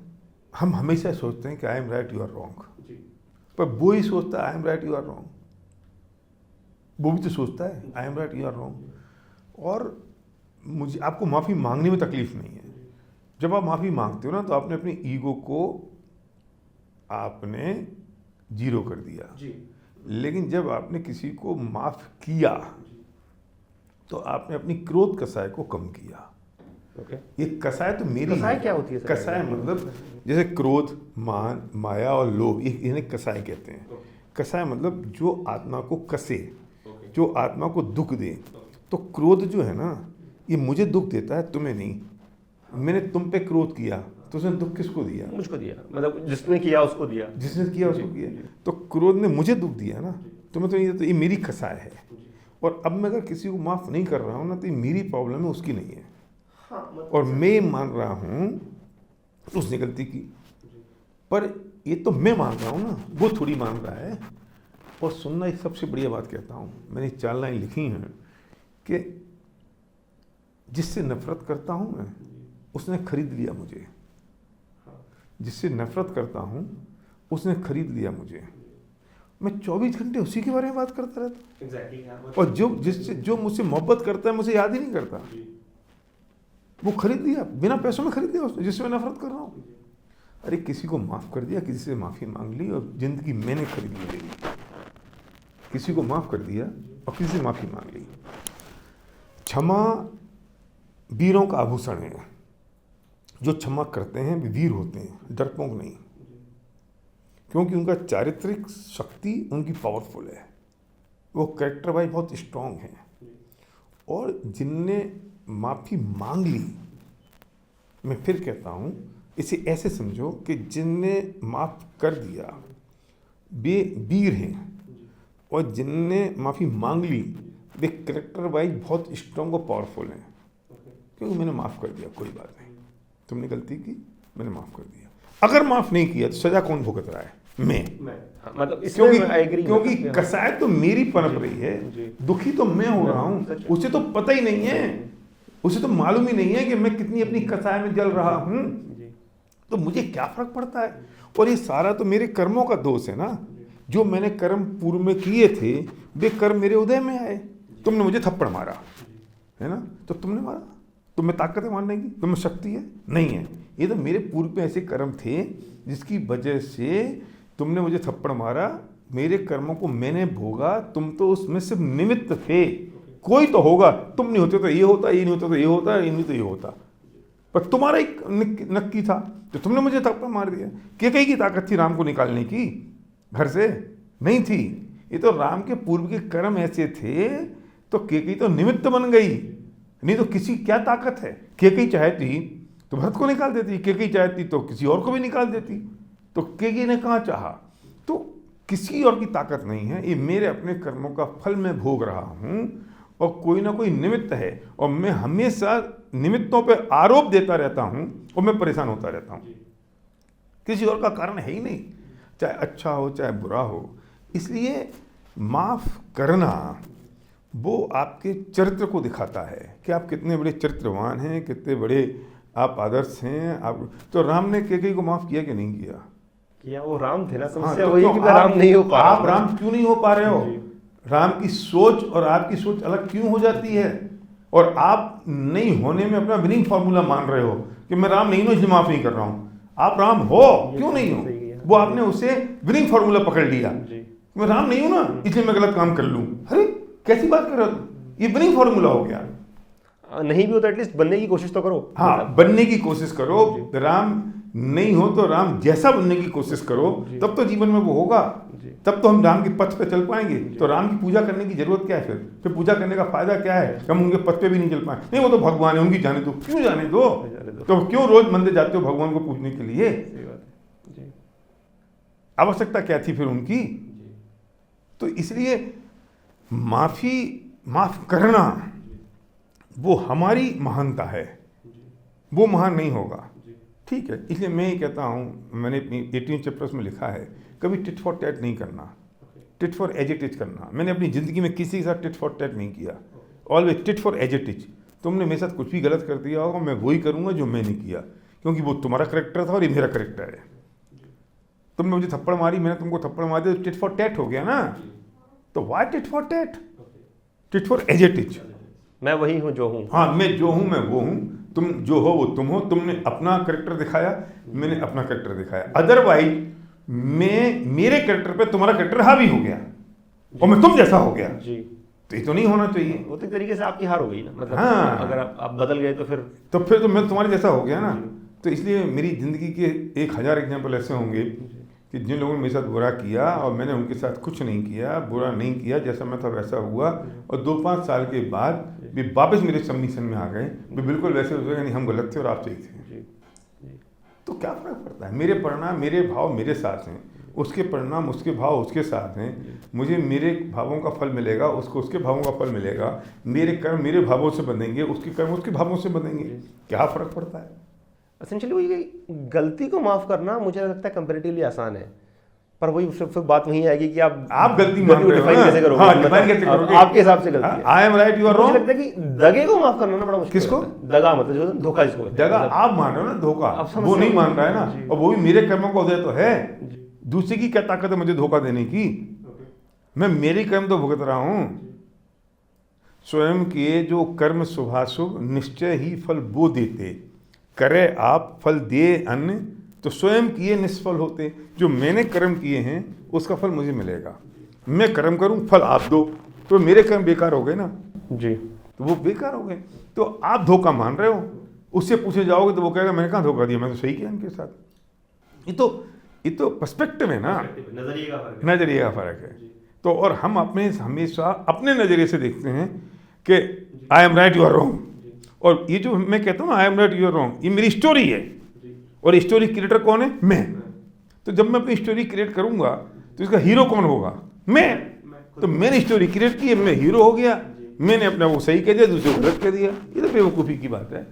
हम हमेशा सोचते हैं कि I am right, you are wrong, पर वो ही सोचता है I am right, you are wrong. वो भी तो सोचता है I am right, you are wrong. और मुझे आपको माफ़ी मांगने में तकलीफ नहीं है। जब आप माफ़ी मांगते हो ना, तो आपने अपनी ईगो को आपने 0 कर दिया जी। लेकिन जब आपने किसी को माफ़ किया तो आपने अपनी क्रोध कसाय को कम किया। ये कसाय तो मेरी कसाय क्या होती है? कसाय मतलब जैसे क्रोध, मान, माया और लोभ, इन्हें कसाय कहते हैं। कसाय मतलब जो आत्मा को कसे, जो आत्मा को दुख दे। तो क्रोध जो है ना, ये मुझे दुख देता है, तुम्हें नहीं। मैंने तुम पे क्रोध किया तो उसने दुख किसको दिया? मुझको दिया, मतलब जिसने किया उसको दिया, जिसने किया उसको किया। तो क्रोध ने मुझे दुख दिया ना, तुम्हें तो ये मेरी कसाय है। और अब मैं अगर किसी को माफ़ नहीं कर रहा हूँ ना, तो ये मेरी प्रॉब्लम है, उसकी नहीं है। और मैं मान रहा हूँ उसने गलती की, पर ये तो मैं मान रहा हूँ ना, वो थोड़ी मान रहा है। और सुनना एक सबसे बढ़िया बात कहता हूँ, मैंने 4 लाइन लिखी हैं कि जिससे नफरत करता हूँ मैं, उसने खरीद लिया मुझे। जिससे नफरत करता हूँ उसने खरीद लिया मुझे। मैं 24 घंटे उसी के बारे में बात करता रहता। और जो मुझसे मोहब्बत करता है मुझे याद ही नहीं करता। वो खरीद लिया, बिना पैसों में खरीद लिया उसने, जिससे मैं नफरत कर रहा हूँ। अरे किसी को माफ़ कर दिया, किसी से माफ़ी मांग ली, और ज़िंदगी मैंने खरीद ली। किसी को माफ़ कर दिया और किसी से माफ़ी मांग ली। क्षमा वीरों का आभूषण है। जो क्षमा करते हैं वे वीर होते हैं, डरपोक नहीं, क्योंकि उनका चारित्रिक शक्ति उनकी पावरफुल है। वो कैरेक्टर वाइज बहुत स्ट्रांग हैं। और जिनने माफ़ी मांग ली, मैं फिर कहता हूँ इसे ऐसे समझो कि जिनने माफ़ कर दिया वे वीर हैं, और जिनने माफ़ी मांग ली वे कैरेक्टर वाइज बहुत स्ट्रांग और पावरफुल हैं। क्योंकि मैंने माफ़ कर दिया, कोई बात नहीं, तुमने गलती की, मैंने माफ़ कर दिया। अगर माफ़ नहीं किया तो सज़ा कौन भुगत रहा है? मैं। मतलब क्योंकि कसाय तो मेरी पनप रही है, दुखी तो मैं हो रहा हूँ, उसे तो पता ही नहीं है। उसे तो मालूम ही नहीं है कि मैं कितनी अपनी कसाय में जल रहा हूँ, तो मुझे क्या फर्क पड़ता है। और ये सारा तो मेरे कर्मों का दोष है ना, जो मैंने कर्म पूर्व में किए थे वे कर्म मेरे उदय में आए। तुमने मुझे थप्पड़ मारा है ना, तो तुमने मारा, तुम में ताकत है मारने की, तुम में शक्ति है नहीं है, ये तो मेरे पूर्व में ऐसे कर्म थे जिसकी वजह से तुमने मुझे थप्पड़ मारा, मेरे कर्मों को मैंने भोगा, तुम तो उसमें सिर्फ निमित्त थे। कोई तो होगा, तुम नहीं होते तो ये होता, ये नहीं होता तो ये होता, ये नहीं तो ये होता, पर तुम्हारा एक नक्की था तो तुमने मुझे थप्पड़ मार दिया। केकई की ताकत थी राम को निकालने की, घर से नहीं थी, ये तो राम के पूर्व के कर्म ऐसे थे तो केकई तो निमित्त बन गई, नहीं तो किसी क्या ताकत है। केकई चाहती तो भरत को निकाल देती, केकई चाहती तो किसी और को भी निकाल देती, तो केकई ने कहाँ चाहा, तो किसी और की ताकत नहीं है, ये मेरे अपने कर्मों का फल मैं भोग रहा हूँ और कोई ना कोई निमित्त है, और मैं हमेशा निमित्तों पे आरोप देता रहता हूँ और मैं परेशान होता रहता हूँ, किसी और का कारण है ही नहीं, चाहे अच्छा हो चाहे बुरा हो। इसलिए माफ करना वो आपके चरित्र को दिखाता है कि आप कितने बड़े चरित्रवान हैं, कितने बड़े आप आदर्श हैं। आप तो राम ने केकई को माफ किया कि नहीं किया? वो राम थे ना, हाँ, समस्या तो वही कि मैं राम नहीं हो पा रहा। आप राम क्यों नहीं हो पा रहे हो? राम की सोच और आपकी सोच अलग क्यों हो जाती है, और आप नहीं होने में अपना विनिंग फॉर्मूला मान रहे हो कि मैं राम नहीं हूं इसलिए माफ नहीं कर रहा हूं। आप राम हो, क्यों नहीं हो, वो आपने उसे विनिंग फॉर्मूला पकड़ लिया, मैं राम नहीं हूं ना इसलिए मैं गलत काम कर लूं। अरे कैसी बात कर रहे हो, ये विनिंग फॉर्मूला हो गया। नहीं भी हो तो एटलीस्ट बनने की कोशिश तो करो। हाँ, बनने की कोशिश करो। राम नहीं हो तो राम जैसा बनने की कोशिश करो, तब तो जीवन में वो होगा, तब तो हम राम के पथ पे चल पाएंगे। तो राम की पूजा करने की जरूरत क्या है? फिर पूजा करने का फायदा क्या है? हम उनके पथ पे भी नहीं चल पाए। नहीं, वो तो भगवान है, उनकी जाने दो। क्यों जाने दो? तो क्यों रोज मंदिर जाते हो भगवान को पूजने के लिए? आवश्यकता क्या थी फिर उनकी? तो इसलिए माफ करना वो हमारी महानता है, वो महान नहीं होगा। ठीक है, इसलिए मैं ये कहता हूँ, मैंने अपनी 18 चैप्टर्स में लिखा है, कभी टिट फॉर टैट नहीं करना, tit for as it is करना। मैंने अपनी ज़िंदगी में किसी के साथ टिट फॉर टैट नहीं किया, always tit for as it is. तुमने मेरे साथ कुछ भी गलत कर दिया होगा, मैं वही करूँगा जो मैंने किया, क्योंकि वो तुम्हारा करेक्टर था और ये मेरा करेक्टर है। तुमने मुझे थप्पड़ मारी, मैंने तुमको थप्पड़ मार दिया, तो टिट फॉर टैट हो गया ना। तो why tit for tat? Tit for as it is. मैं वही हूँ जो हूँ। हाँ, मैं जो हूँ मैं वो हूँ, तुम जो हो वो तुम हो। तुमने अपना करेक्टर दिखाया, मैंने अपना करेक्टर दिखाया। अदरवाइज मैं मेरे करेक्टर पे तुम्हारा करेक्टर हावी हो गया और मैं तुम जैसा हो गया जी, तो ये तो नहीं होना चाहिए। वो तो एक तरीके से आपकी हार हो गई ना, मतलब हाँ, अगर आप बदल गए तो फिर तो मैं तुम्हारे जैसा हो गया ना। तो इसलिए मेरी ज़िंदगी के 1000 एग्जाम्पल ऐसे होंगे कि जिन लोगों ने मेरे साथ बुरा किया और मैंने उनके साथ कुछ नहीं किया, बुरा नहीं किया, जैसा मैं था वैसा हुआ, और 2-5 साल के बाद भी वापस मेरे सबमिशन में आ गए, भी बिल्कुल वैसे हो गए, नहीं हम गलत थे और आप सही थे। तो क्या फ़र्क पड़ता है? मेरे परिणाम मेरे भाव मेरे साथ हैं, उसके परिणाम उसके भाव उसके साथ हैं। मुझे मेरे भावों का फल मिलेगा, उसको उसके भावों का फल मिलेगा। मेरे कर्म मेरे भावों से बनेंगे, उसके कर्म उसके भावों से बनेंगे। क्या फ़र्क पड़ता है? एसेंशियली वही गलती को माफ़ करना मुझे लगता है कंपैरेटिवली आसान है, पर वही फिर बात वही आएगी कि आप गलती मान रहे हो, डिफाइन कैसे करोगे? हाँ, डिफाइन कैसे करोगे? आपके हिसाब से गलती है। I am right, you are wrong. मुझे लगता है कि दगे को माफ करना ना बड़ा मुश्किल। किसको? दगा, मतलब जो धोखा जिसको कहते हैं। दगा आप मान रहे हो ना, धोखा वो नहीं मान रहा है ना, और वो भी मेरे कर्मों का उदय तो है। दूसरे की क्या ताकत है मुझे धोखा देने की? मैं मेरी कर्म तो भुगत रहा हूं। स्वयं किए जो कर्म शुभाशुभ निश्चय ही फल वो देते, करे आप फल दिए अन्य तो स्वयं किए निष्फल होते। जो मैंने कर्म किए हैं उसका फल मुझे मिलेगा। मैं कर्म करूं, फल आप दो, तो मेरे कर्म बेकार हो गए ना जी, तो वो बेकार हो गए। तो आप धोखा मान रहे हो, उससे पूछे जाओगे तो वो कहेगा मैंने कहाँ धोखा दिया, मैं तो सही किया इनके साथ। ये तो पर्सपेक्टिव है ना, नजरिए का फर्क है। तो और हम अपने हमेशा अपने नजरिए से देखते हैं कि I am right you are wrong, और ये जो मैं कहता हूँ ना I am right you are wrong, ये मेरी स्टोरी है, और स्टोरी क्रिएटर कौन है? मैं। तो जब मैं अपनी स्टोरी क्रिएट करूंगा तो इसका हीरो कौन होगा? मैं। तो मैंने स्टोरी क्रिएट की, मैं हीरो हो गया, मैंने अपना वो सही कह दिया, दूसरे को गलत कह दिया। ये तो बेवकूफ़ी की बात है।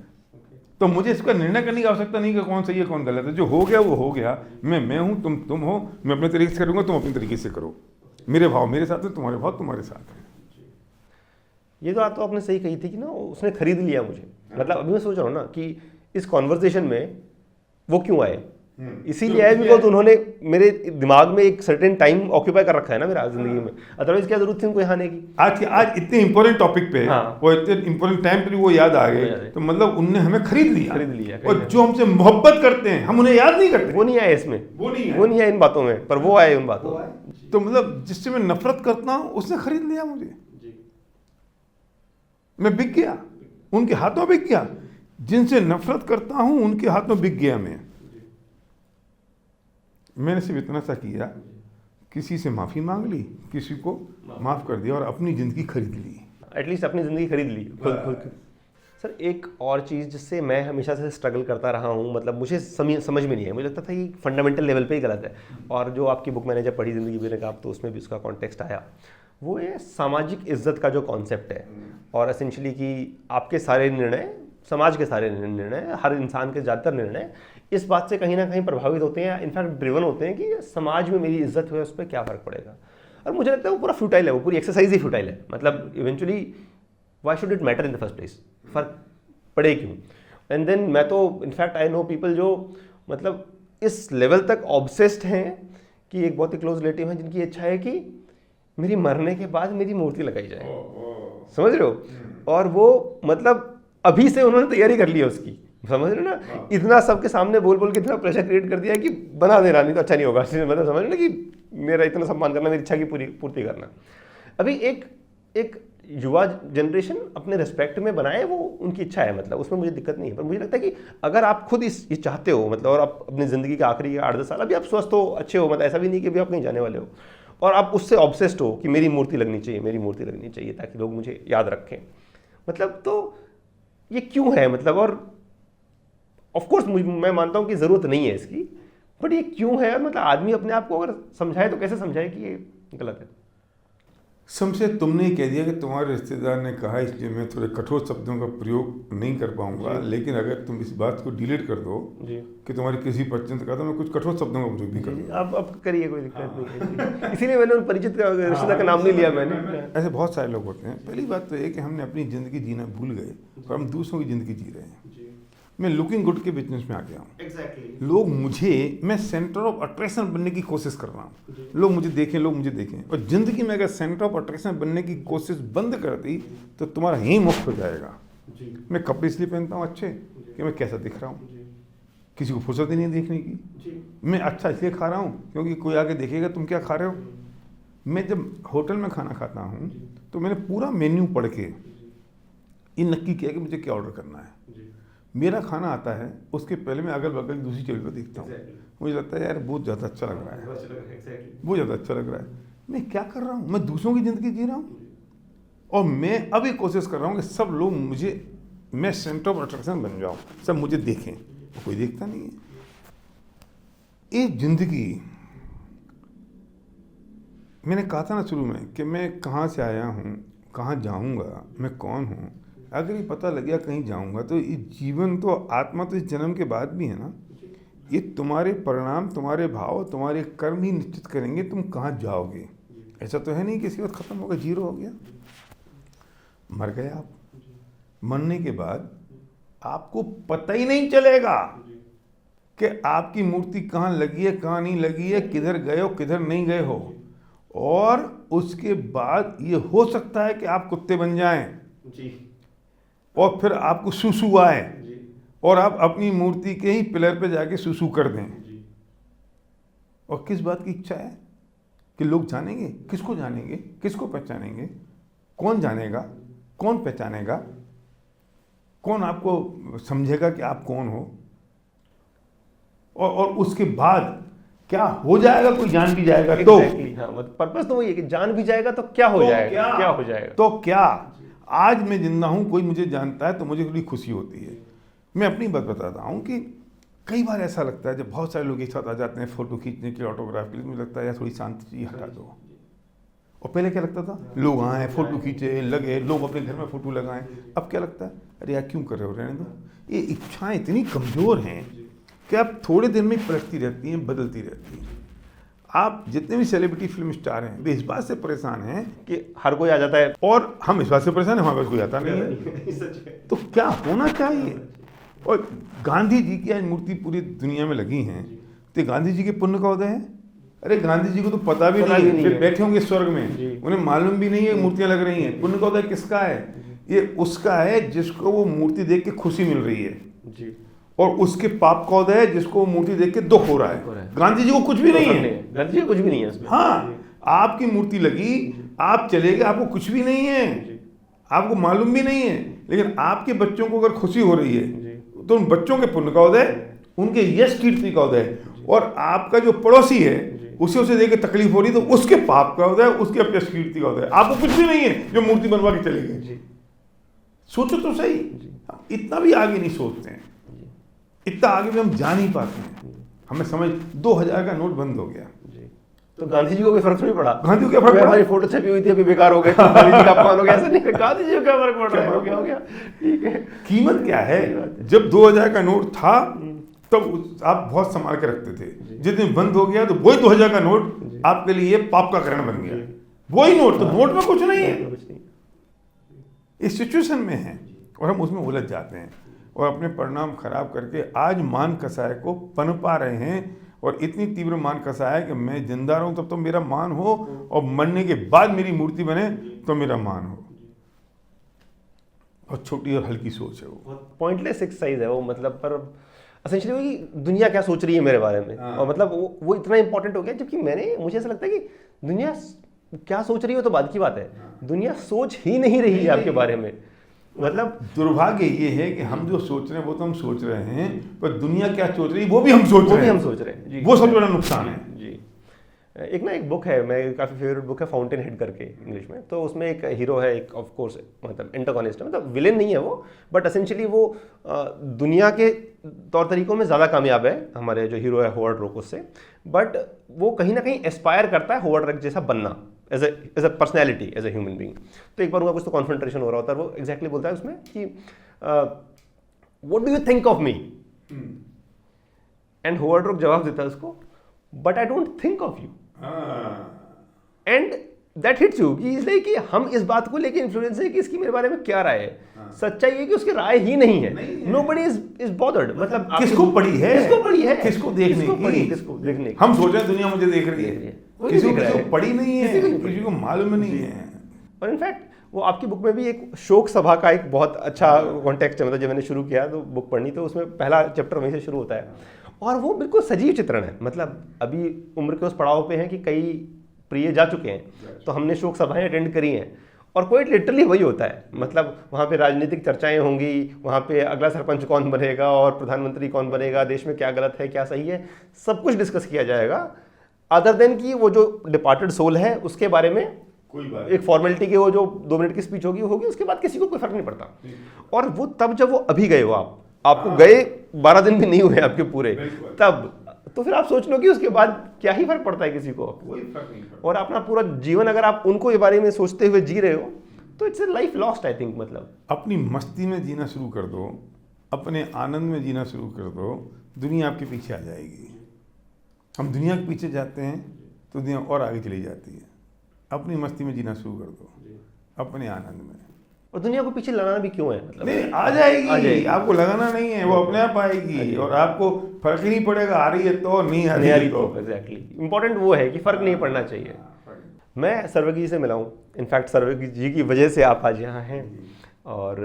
तो मुझे इसका निर्णय करने की आवश्यकता नहीं कि कौन सही है कौन गलत है। जो हो गया वो हो गया। मैं हूँ, तुम हो, मैं अपने तरीके से करूँगा, तुम अपने तरीके से करो। मेरे भाव मेरे साथ हैं, तुम्हारे भाव तुम्हारे साथ हैं। ये तो बात तो आपने सही कही थी कि ना उसने खरीद लिया मुझे। मतलब अभी मैं सोच रहा हूँ ना कि इस कॉन्वर्सेशन में वो क्यों आए, इसीलिए आए बिकॉज उन्होंने मेरे दिमाग में एक सर्टेन टाइम ऑक्यूपाई कर रखा है ना मेरा जिंदगी में, अदरवाइज क्या जरूरत थी उनको यहाँ आने की। आज इतने इंपॉर्टेंट टॉपिक पे हाँ। और इतने इंपॉर्टेंट टाइम पे वो याद आ गए, तो मतलब उनने हमें खरीद लिया। और कहीं जो हमसे मोहब्बत करते हैं हम उन्हें याद नहीं करते। वो नहीं आए इसमें, वो नहीं आए इन बातों में, पर वो आए उन बातों में। तो मतलब जिससे मैं नफरत करता हूँ उसने खरीद लिया मुझे, मैं बिक गया, उनके हाथों बिक गया। जिनसे नफरत करता हूं उनके हाथों बिक गया मैंने सिर्फ इतना सा किया, किसी से माफी मांग ली, किसी को माफ कर दिया और अपनी जिंदगी खरीद ली। एटलीस्ट अपनी जिंदगी खरीद ली खुद। सर एक और चीज़ जिससे मैं हमेशा से स्ट्रगल करता रहा हूँ, मतलब मुझे समझ में नहीं है, मुझे लगता था कि फंडामेंटल लेवल पे ही गलत है, और जो आपकी बुक मैंने जब पढ़ी जिंदगी मेरे आप, तो उसमें भी उसका कॉन्टेक्स्ट आया, वो ये सामाजिक इज्जत का जो कॉन्सेप्ट है, और एसेंशली कि आपके सारे निर्णय, समाज के सारे निर्णय, हर इंसान के ज़्यादातर निर्णय इस बात से कहीं ना कहीं प्रभावित होते हैं, इनफैक्ट ड्रिवन होते हैं कि समाज में मेरी इज्जत हुई उस पर क्या फ़र्क पड़ेगा। और मुझे लगता है वो पूरा फ्यूटाइल है, वो पूरी एक्सरसाइज ही फ्यूटाइल है। मतलब eventually why should it matter in the first place, फ़र्क पड़े क्यों। एंड देन मैं तो इनफैक्ट आई नो पीपल जो मतलब इस लेवल तक ऑब्सेस्ड हैं कि एक बहुत ही क्लोज रिलेटिव हैं जिनकी इच्छा है कि मेरी मरने के बाद मेरी मूर्ति लगाई जाए, समझ रहे हो। और वो मतलब अभी से उन्होंने तैयारी कर ली है उसकी, समझ रहे हो ना। इतना सबके सामने बोल बोल के इतना प्रेशर क्रिएट कर दिया है कि बना देना, नहीं तो अच्छा नहीं होगा। मतलब समझ रहे ना कि मेरा इतना सम्मान करना, मेरी इच्छा की पूर्ति करना। अभी एक युवा जनरेशन अपने रेस्पेक्ट में बनाए, वो उनकी इच्छा है, मतलब उसमें मुझे दिक्कत नहीं है। पर मुझे लगता है कि अगर आप खुद ये चाहते हो, मतलब और आप अपनी ज़िंदगी के आखिरी 8-10 साल अभी आप स्वस्थ हो, अच्छे हो, मतलब ऐसा भी नहीं कि अभी आप कहीं जाने वाले हो, और आप उससे ऑब्सेस्ड हो कि मेरी मूर्ति लगनी चाहिए, मेरी मूर्ति लगनी चाहिए ताकि लोग मुझे याद रखें, मतलब तो ये क्यों है। मतलब और ऑफकोर्स मैं मानता हूँ कि ज़रूरत नहीं है इसकी, बट ये क्यों है। मतलब आदमी अपने आप को अगर समझाए तो कैसे समझाए कि ये गलत है। समझे तुमने ही कह दिया कि तुम्हारे रिश्तेदार ने कहा, इसलिए मैं थोड़े कठोर शब्दों का प्रयोग नहीं कर पाऊंगा, लेकिन अगर तुम इस बात को डिलीट कर दो कि तुम्हारे किसी परिचित का, तो मैं कुछ कठोर शब्दों का प्रयोग भी करूँगा। अब करिए, कोई दिक्कत नहीं है। इसीलिए मैंने उन परिचित रिश्तेदार का नाम नहीं लिया मैंने। ऐसे बहुत सारे लोग होते हैं। पहली बात तो ये कि हमने अपनी ज़िंदगी जीना भूल गए और हम दूसरों की ज़िंदगी जी रहे हैं। मैं लुकिंग गुड के बिजनेस में आ गया हूँ। लोग मैं सेंटर ऑफ अट्रैक्शन बनने की कोशिश कर रहा हूँ। लोग मुझे देखें, और ज़िंदगी में अगर सेंटर ऑफ अट्रैक्शन बनने की कोशिश बंद कर दी तो तुम्हारा यही मुफ्त हो जाएगा। मैं कपड़े इसलिए पहनता हूँ अच्छे कि मैं कैसा दिख रहा हूँ, किसी को फुर्सत ही नहीं देखने की। मैं अच्छा इसलिए खा रहा हूँ क्योंकि कोई आके देखेगा तुम क्या खा रहे हो। मैं जब होटल में खाना खाता हूँ तो मैंने पूरा मेन्यू पढ़ के ये नक्की किया कि मुझे क्या ऑर्डर करना है। मेरा खाना आता है, उसके पहले मैं अगल बगल दूसरी टेबल पर देखता हूँ। मुझे लगता है यार बहुत ज़्यादा अच्छा लग रहा है, बहुत ज़्यादा अच्छा लग रहा है। मैं क्या कर रहा हूँ, मैं दूसरों की ज़िंदगी जी रहा हूँ, और मैं अब ये कोशिश कर रहा हूँ कि सब लोग मैं सेंटर ऑफ अट्रैक्शन बन जाऊँ, सब मुझे देखें। तो कोई देखता नहीं है। एक ज़िंदगी, मैंने कहा था ना शुरू में कि मैं कहाँ से आया हूँ, कहाँ जाऊँगा, मैं कौन हूँ। अगर ये पता लग गया कहीं जाऊंगा, तो ये जीवन तो, आत्मा तो इस जन्म के बाद भी है ना। ये तुम्हारे परिणाम, तुम्हारे भाव, तुम्हारे कर्म ही निश्चित करेंगे तुम कहाँ जाओगे। ऐसा तो है नहीं कि इसी वक्त खत्म हो गया, जीरो हो गया, मर गए आप। मरने के बाद आपको पता ही नहीं चलेगा कि आपकी मूर्ति कहाँ लगी है, कहाँ नहीं लगी है, किधर गए हो, किधर नहीं गए हो। और उसके बाद ये हो सकता है कि आप कुत्ते बन जाएं और फिर आपको सुसु आए और आप अपनी मूर्ति के ही पिलर पे जाके सुसु कर दें। और किस बात की इच्छा है कि लोग जानेंगे, किसको जानेंगे, किसको पहचानेंगे, कौन जानेगा, कौन पहचानेगा, कौन आपको समझेगा कि आप कौन हो। और उसके बाद क्या हो जाएगा, कोई जान भी जाएगा तो पर्पस तो वही है कि जान भी जाएगा तो क्या हो जाएगा, क्या हो जाएगा तो क्या। आज मैं जिंदा हूँ, कोई मुझे जानता है तो मुझे थोड़ी खुशी होती है। मैं अपनी बात बताता हूँ कि कई बार ऐसा लगता है जब बहुत सारे लोग एक साथ आ जाते हैं फ़ोटो खींचने के लिए, ऑटोग्राफ के लिए, मुझे लगता है यार थोड़ी शांति चाहिए, हटा दो। और पहले क्या लगता था, लोग आए, फ़ोटो खींचे, लगे, लोग अपने घर में फ़ोटो लगाएं। अब क्या लगता है, अरे यार क्यों कर रहे हो, रहने दो। ये इच्छाएँ इतनी कमज़ोर हैं कि अब थोड़े दिन में पलटती रहती हैं, बदलती रहती हैं। आप जितने भी सेलिब्रिटी फिल्म स्टार हैं वे इस बात से परेशान हैं कि हर कोई आ जाता है, और हम इस बात से परेशान हैं हमारे पास कोई आता नहीं है। तो क्या होना चाहिए? और गांधी जी की आज मूर्ति पूरी दुनिया में लगी हैं, तो गांधी जी के पुण्य का उदय है। अरे गांधी जी को तो पता भी नहीं है, वे बैठे होंगे स्वर्ग में, उन्हें मालूम भी नहीं है मूर्तियां लग रही हैं। पुण्य का उदय किसका है? ये उसका है जिसको वो मूर्ति देख के खुशी मिल रही है जी। और उसके पाप का उदय है जिसको वो मूर्ति देख के दुख हो रहा है। गांधी जी को कुछ भी नहीं है, गांधी जी को कुछ भी नहीं है उसमें। हाँ, आपकी मूर्ति लगी, आप चले गए, आपको कुछ भी नहीं है, आपको मालूम भी नहीं है, लेकिन आपके बच्चों को अगर खुशी हो रही है तो उन बच्चों के पुण्य का उदय, उनके यश कीर्ति का उदय। और आपका जो पड़ोसी है उसे देख के तकलीफ हो रही तो उसके पाप का उदय, उसके अपयश कीर्ति का उदय। आपको कुछ भी नहीं है जो मूर्ति बनवा के चले गए। सोचो तो सही, इतना भी आगे नहीं सोचते हैं, इतना आगे भी हम जा नहीं पाते हैं। हमें समझ 2000 का नोट बंद हो गया, तो गांधी जी को कोई फर्क नहीं पड़ा। गांधी को क्या फर्क पड़ा? हमारी फोटो छपी हुई थी अभी बेकार हो गए, तो गांधी जी का अपमान हो गया। ऐसा नहीं, गांधी जी को क्या फर्क पड़ रहा है, हो गया ठीक है। कीमत क्या है? जब 2000 का नोट था तब आप बहुत संभाल के रखते थे, जिस दिन बंद हो गया तो वही 2000 का नोट आपके लिए पाप का कारण बन गया। वही नोट, तो नोट में कुछ नहीं है, इस सिचुएशन में है और हम उसमें उलझ जाते हैं और अपने परिणाम खराब करके आज मान कसाय को पनपा रहे हैं। और इतनी तीव्र मान कसा है कि मैं जिंदा रहूं तब तो मेरा मान हो, और मरने के बाद मेरी मूर्ति बने तो मेरा मान हो। बहुत छोटी और हल्की सोच है वो, पॉइंटलेस एक्सरसाइज है वो। मतलब पर एसेंशियली वो कि दुनिया क्या सोच रही है मेरे बारे में, और मतलब वो इतना इंपॉर्टेंट हो गया। जबकि मुझे ऐसा लगता है कि दुनिया क्या सोच रही हो तो बाद की बात है, दुनिया सोच ही नहीं रही है आपके बारे में। मतलब दुर्भाग्य ये है कि हम जो सोच रहे हैं वो तो हम सोच रहे हैं, पर दुनिया क्या सोच रही है वो भी हम सोच रहे हैं। वो सबसे बड़ा नुकसान है जी। एक बुक है, मैं काफ़ी फेवरेट बुक है, फाउंटेन हेड करके इंग्लिश में। तो उसमें एक हीरो है, एक ऑफ कोर्स मतलब एंटागोनिस्ट है, मतलब विलेन नहीं है वो, बट एसेंशियली वो दुनिया के तौर तरीकों में ज़्यादा कामयाब है, हमारे जो हीरो है होवर्ड रोक उससे। बट वो कहीं ना कहीं एस्पायर करता है होवर्ड रोक जैसा बनना, as a personality, as a human being. तो एक बार उनका कुछ तो कॉन्फ्रंटेशन हो रहा होता है, वो एग्जैक्टली बोलता है उसमें कि what do you think of me, and hovered रोक जवाब देता है उसको, but I don't think of you. And that hits you कि इसलिए कि हम इस बात को लेके इन्फ्लुएंस है कि इसकी मेरे बारे में क्या राय है। सच्चाई है कि उसकी राय ही नहीं है। Nobody is bothered. मतलब किसको पड़ी है, किसको देखने की, हम सोच रहे हैं दुनिया मुझे देख रही है, किसी को पड़ी नहीं है, किसी को मालूम नहीं है। और इनफैक्ट वो आपकी बुक में भी एक शोक सभा का एक बहुत अच्छा कॉन्टेक्स्ट है। मतलब जब मैंने शुरू किया तो बुक पढ़नी, तो उसमें पहला चैप्टर वहीं से शुरू होता है, और वो बिल्कुल सजीव चित्रण है। मतलब अभी उम्र के उस पड़ाव पे हैं कि कई प्रिय जा चुके हैं, तो हमने शोक सभाएं अटेंड करी हैं, और क्वाइट लिटरली वही होता है। मतलब वहाँ पे राजनीतिक चर्चाएं होंगी, वहाँ पे अगला सरपंच कौन बनेगा और प्रधानमंत्री कौन बनेगा, देश में क्या गलत है क्या सही है, सब कुछ डिस्कस किया जाएगा। अदर देन कि वो जो डिपार्टेड सोल है उसके बारे में कोई बात, एक फॉर्मेलिटी के वो जो 2 मिनट की स्पीच होगी वो होगी, उसके बाद किसी को कोई फर्क नहीं पड़ता। और वो तब जब वो अभी गए हो, आपको गए 12 दिन भी नहीं हुए आपके पूरे, तब तो फिर आप सोच लो कि उसके बाद क्या ही फर्क पड़ता है किसी को, कोई फर्क नहीं पड़ता। और अपना पूरा जीवन अगर आप उनको ये बारे में सोचते हुए जी रहे हो तो it's a life lost I think. मतलब अपनी मस्ती में जीना शुरू कर दो, अपने आनंद में जीना शुरू कर दो, दुनिया आपके पीछे आ जाएगी। हम दुनिया के पीछे जाते हैं तो दुनिया और आगे चली जाती है। अपनी मस्ती में जीना शुरू कर दो, अपने आनंद में। और दुनिया को पीछे लगाना भी क्यों है? मतलब नहीं, आ जाएगी, आपको लगाना नहीं है, वो अपने आप आएगी, और आपको फर्क ही नहीं पड़ेगा, आ रही है तो नहीं आ रही है तो। एग्जैक्टली, इंपॉर्टेंट वो है कि फर्क नहीं पड़ना चाहिए। मैं सर्वगी जी से मिला हूँ, इनफैक्ट सर्वगी जी की वजह से आप आज यहाँ हैं, और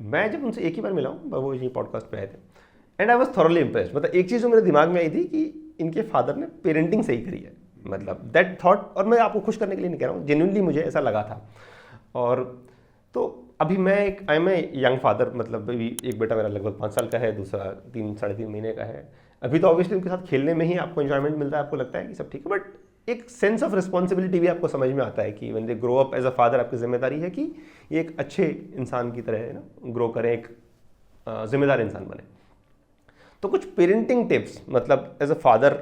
मैं जब उनसे एक ही बार मिला हूँ, वो यही पॉडकास्ट पे आए थे, and I was thoroughly impressed. मतलब एक चीज़ जो मेरे दिमाग में आई थी कि इनके फादर ने पेरेंटिंग सही करी है, मतलब दैट थॉट, और मैं आपको खुश करने के लिए नहीं कह रहा हूँ, जेन्युइनली मुझे ऐसा लगा था। और तो अभी मैं I am a young father, मतलब अभी एक बेटा मेरा लगभग 5 साल का है, दूसरा 3-3.5 महीने का है। अभी तो ऑब्वियसली उनके साथ खेलने में ही आपको एंजॉयमेंट मिलता है, आपको लगता है कि सब ठीक है, बट एक सेंस ऑफ रिस्पॉन्सिबिलिटी भी आपको समझ में आता है कि when they grow up as a father, आपकी जिम्मेदारी है कि ये एक अच्छे इंसान की तरह ना ग्रो करें, एक जिम्मेदार इंसान बने। तो कुछ पेरेंटिंग टिप्स, मतलब एज अ फादर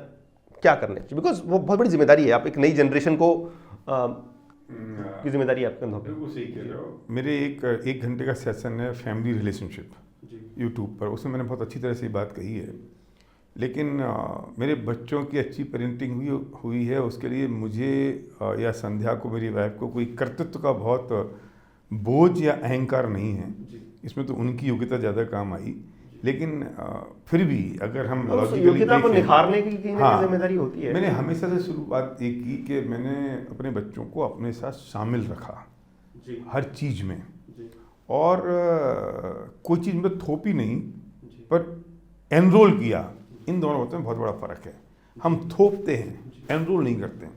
क्या करने चाहिए, बिकॉज वो बहुत बड़ी जिम्मेदारी है, आप एक नई जनरेशन को की जिम्मेदारी आपके अंदर। बिल्कुल सही कह रहे हो। मेरे एक घंटे का सेशन है फैमिली रिलेशनशिप यूट्यूब पर, उसमें मैंने बहुत अच्छी तरह से ये बात कही है लेकिन मेरे बच्चों की अच्छी पेरेंटिंग हुई है, उसके लिए मुझे या संध्या को, मेरी वाइफ को, कोई कर्तृत्व का बहुत बोझ या अहंकार नहीं है। इसमें तो उनकी योग्यता ज़्यादा काम आई, लेकिन फिर भी अगर हम योग्यता को निखारने की जिम्मेदारी होती है। मैंने हमेशा से शुरुआत ये की कि मैंने अपने बच्चों को अपने साथ शामिल रखा हर चीज़ में, और कोई चीज़ में थोपी नहीं पर एनरोल किया। इन दोनों बातों में बहुत बड़ा फ़र्क है। हम थोपते हैं, एनरोल नहीं करते हैं।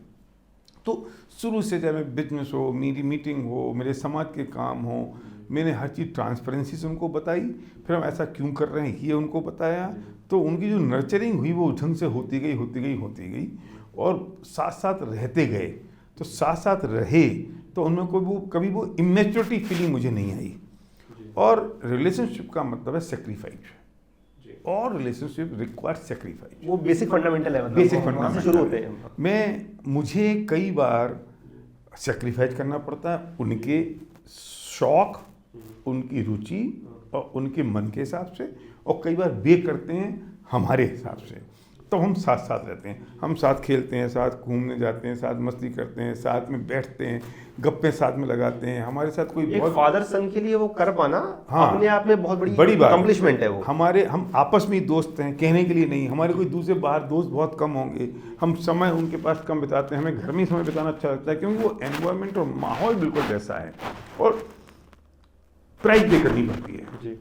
तो शुरू से चाहे बिजनेस हो, मेरी मीटिंग हो, मेरे समाज के काम हो, मैंने हर चीज़ ट्रांसपेरेंसी से उनको बताई। फिर हम ऐसा क्यों कर रहे हैं ये उनको बताया। तो उनकी जो नर्चरिंग हुई वो ढंग से होती गई और साथ साथ रहते गए। तो साथ साथ रहे तो उनमें कभी वो इमेच्योरिटी फीलिंग मुझे नहीं आई। और रिलेशनशिप का मतलब है सेक्रीफाइस, और रिलेशनशिप रिक्वायर सेक्रीफाइस। वो बेसिक फंडामेंटल है, बेसिक फंडामेंटल शुरू होते हैं। मुझे कई बार सेक्रीफाइस करना पड़ता है उनके शौक, उनकी रुचि और उनके मन के हिसाब से, और कई बार वे करते हैं हमारे हिसाब से। तो हम साथ साथ रहते हैं, हम साथ खेलते हैं, साथ घूमने जाते हैं, साथ मस्ती करते हैं, साथ में बैठते हैं, गप्पे साथ में लगाते हैं। हमारे साथ कोई बहुत फादर सन के लिए वो कर पाना अपने आप में बहुत बड़ी बात, अकम्प्लिशमेंट है वो। हम आपस में ही दोस्त हैं, कहने के लिए नहीं। हमारे कोई दूसरे बाहर दोस्त बहुत कम होंगे। हम समय उनके पास कम बिताते हैं, हमें घर में ही समय बिताना अच्छा लगता है, क्योंकि वो एनवायरनमेंट और माहौल बिल्कुल वैसा है। और प्राइस पे करनी पड़ती है जी,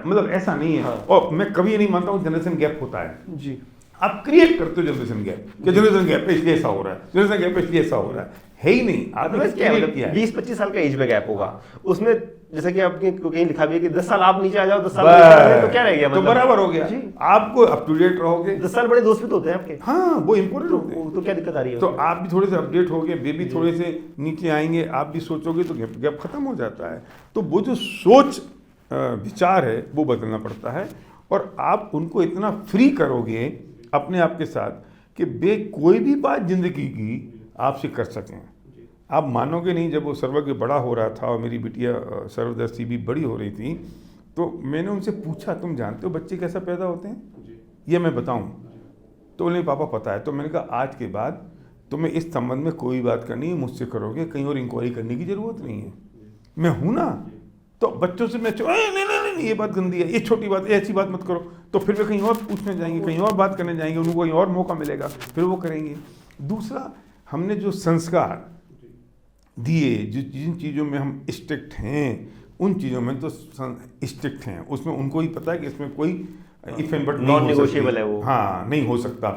मतलब ऐसा नहीं है। और मैं कभी ये नहीं मानता हूँ जनरेशन गैप होता है जी। आप क्रिएट करते हो जनरेशन गैप, कि जनरेशन गैप पे इसलिए ऐसा हो रहा है, जनरेशन गैप पे इसलिए ऐसा हो रहा है ही नहीं। आपने क्रिएट किया है। 20-25 साल का एज में गैप होगा, उसमें जैसे कि आपके कहीं लिखा भी है कि 10 साल आप नीचे आ जाओ, 10 साल तो क्या रह गया, तो बराबर हो गया। आपको अप टू डेट रहोगे। 10 साल बड़े दोस्त भी तो होते हैं आपके। हाँ, वो इम्पोर्टेंट होते हैं। तो क्या दिक्कत आ रही है? तो आप भी थोड़े से अपडेट होगे, वे भी थोड़े से नीचे आएंगे, आप भी सोचोगे, तो गैप खत्म हो जाता है। तो वो जो सोच विचार है वो बदलना पड़ता है, और आप उनको इतना फ्री करोगे अपने आप के साथ कि वे कोई भी बात जिंदगी की आपसे कर सकें। आप मानोगे नहीं, जब वो सर्वज्ञ बड़ा हो रहा था और मेरी बिटिया सर्वदर्शी भी बड़ी हो रही थी, तो मैंने उनसे पूछा, तुम जानते हो बच्चे कैसा पैदा होते हैं? ये मैं बताऊं? तो बोले पापा पता है। तो मैंने कहा आज के बाद तुम्हें इस संबंध में कोई बात करनी है मुझसे करोगे, कहीं और इंक्वायरी करने की ज़रूरत नहीं है। मैं हूँ ना। तो बच्चों से मैं नहीं, ये बात गंदी है, ये छोटी बात है, ऐसी बात मत करो। तो फिर वे कहीं और पूछने जाएंगे, कहीं और बात करने जाएंगे, उनको कहीं और मौका मिलेगा, फिर वो करेंगे। दूसरा, हमने जो संस्कार दिए, जिन चीज़ों में हम स्ट्रिक्ट हैं, उन चीज़ों में तो स्ट्रिक्ट हैं, उसमें उनको ही पता है कि इसमें कोई if and but non negotiable है वो। हाँ, नहीं हो सकता,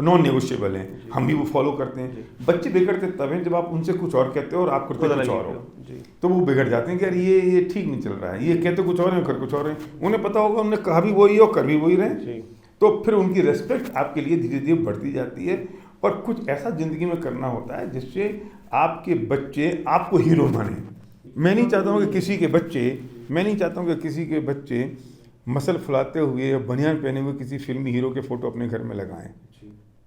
नॉन नेगोशिएबल है, हम भी वो फॉलो करते हैं। बच्चे बिगड़ते तब हैं जब आप उनसे कुछ और कहते हो और आप करते कुछ और हो, तो वो बिगड़ जाते हैं कि यार ये ठीक नहीं चल रहा है, ये कहते कुछ और है, कर कुछ और है। उन्हें पता होगा उन्होंने कहा भी वही और कर भी वही रहे, तो फिर उनकी रेस्पेक्ट आपके लिए धीरे धीरे बढ़ती जाती है। और कुछ ऐसा ज़िंदगी में करना होता है जिससे आपके बच्चे आपको हीरो माने। मैं नहीं चाहता हूँ कि किसी के बच्चे मसल फुलाते हुए या बनियान पहने हुए किसी फिल्मी हीरो के फ़ोटो अपने घर में लगाएं।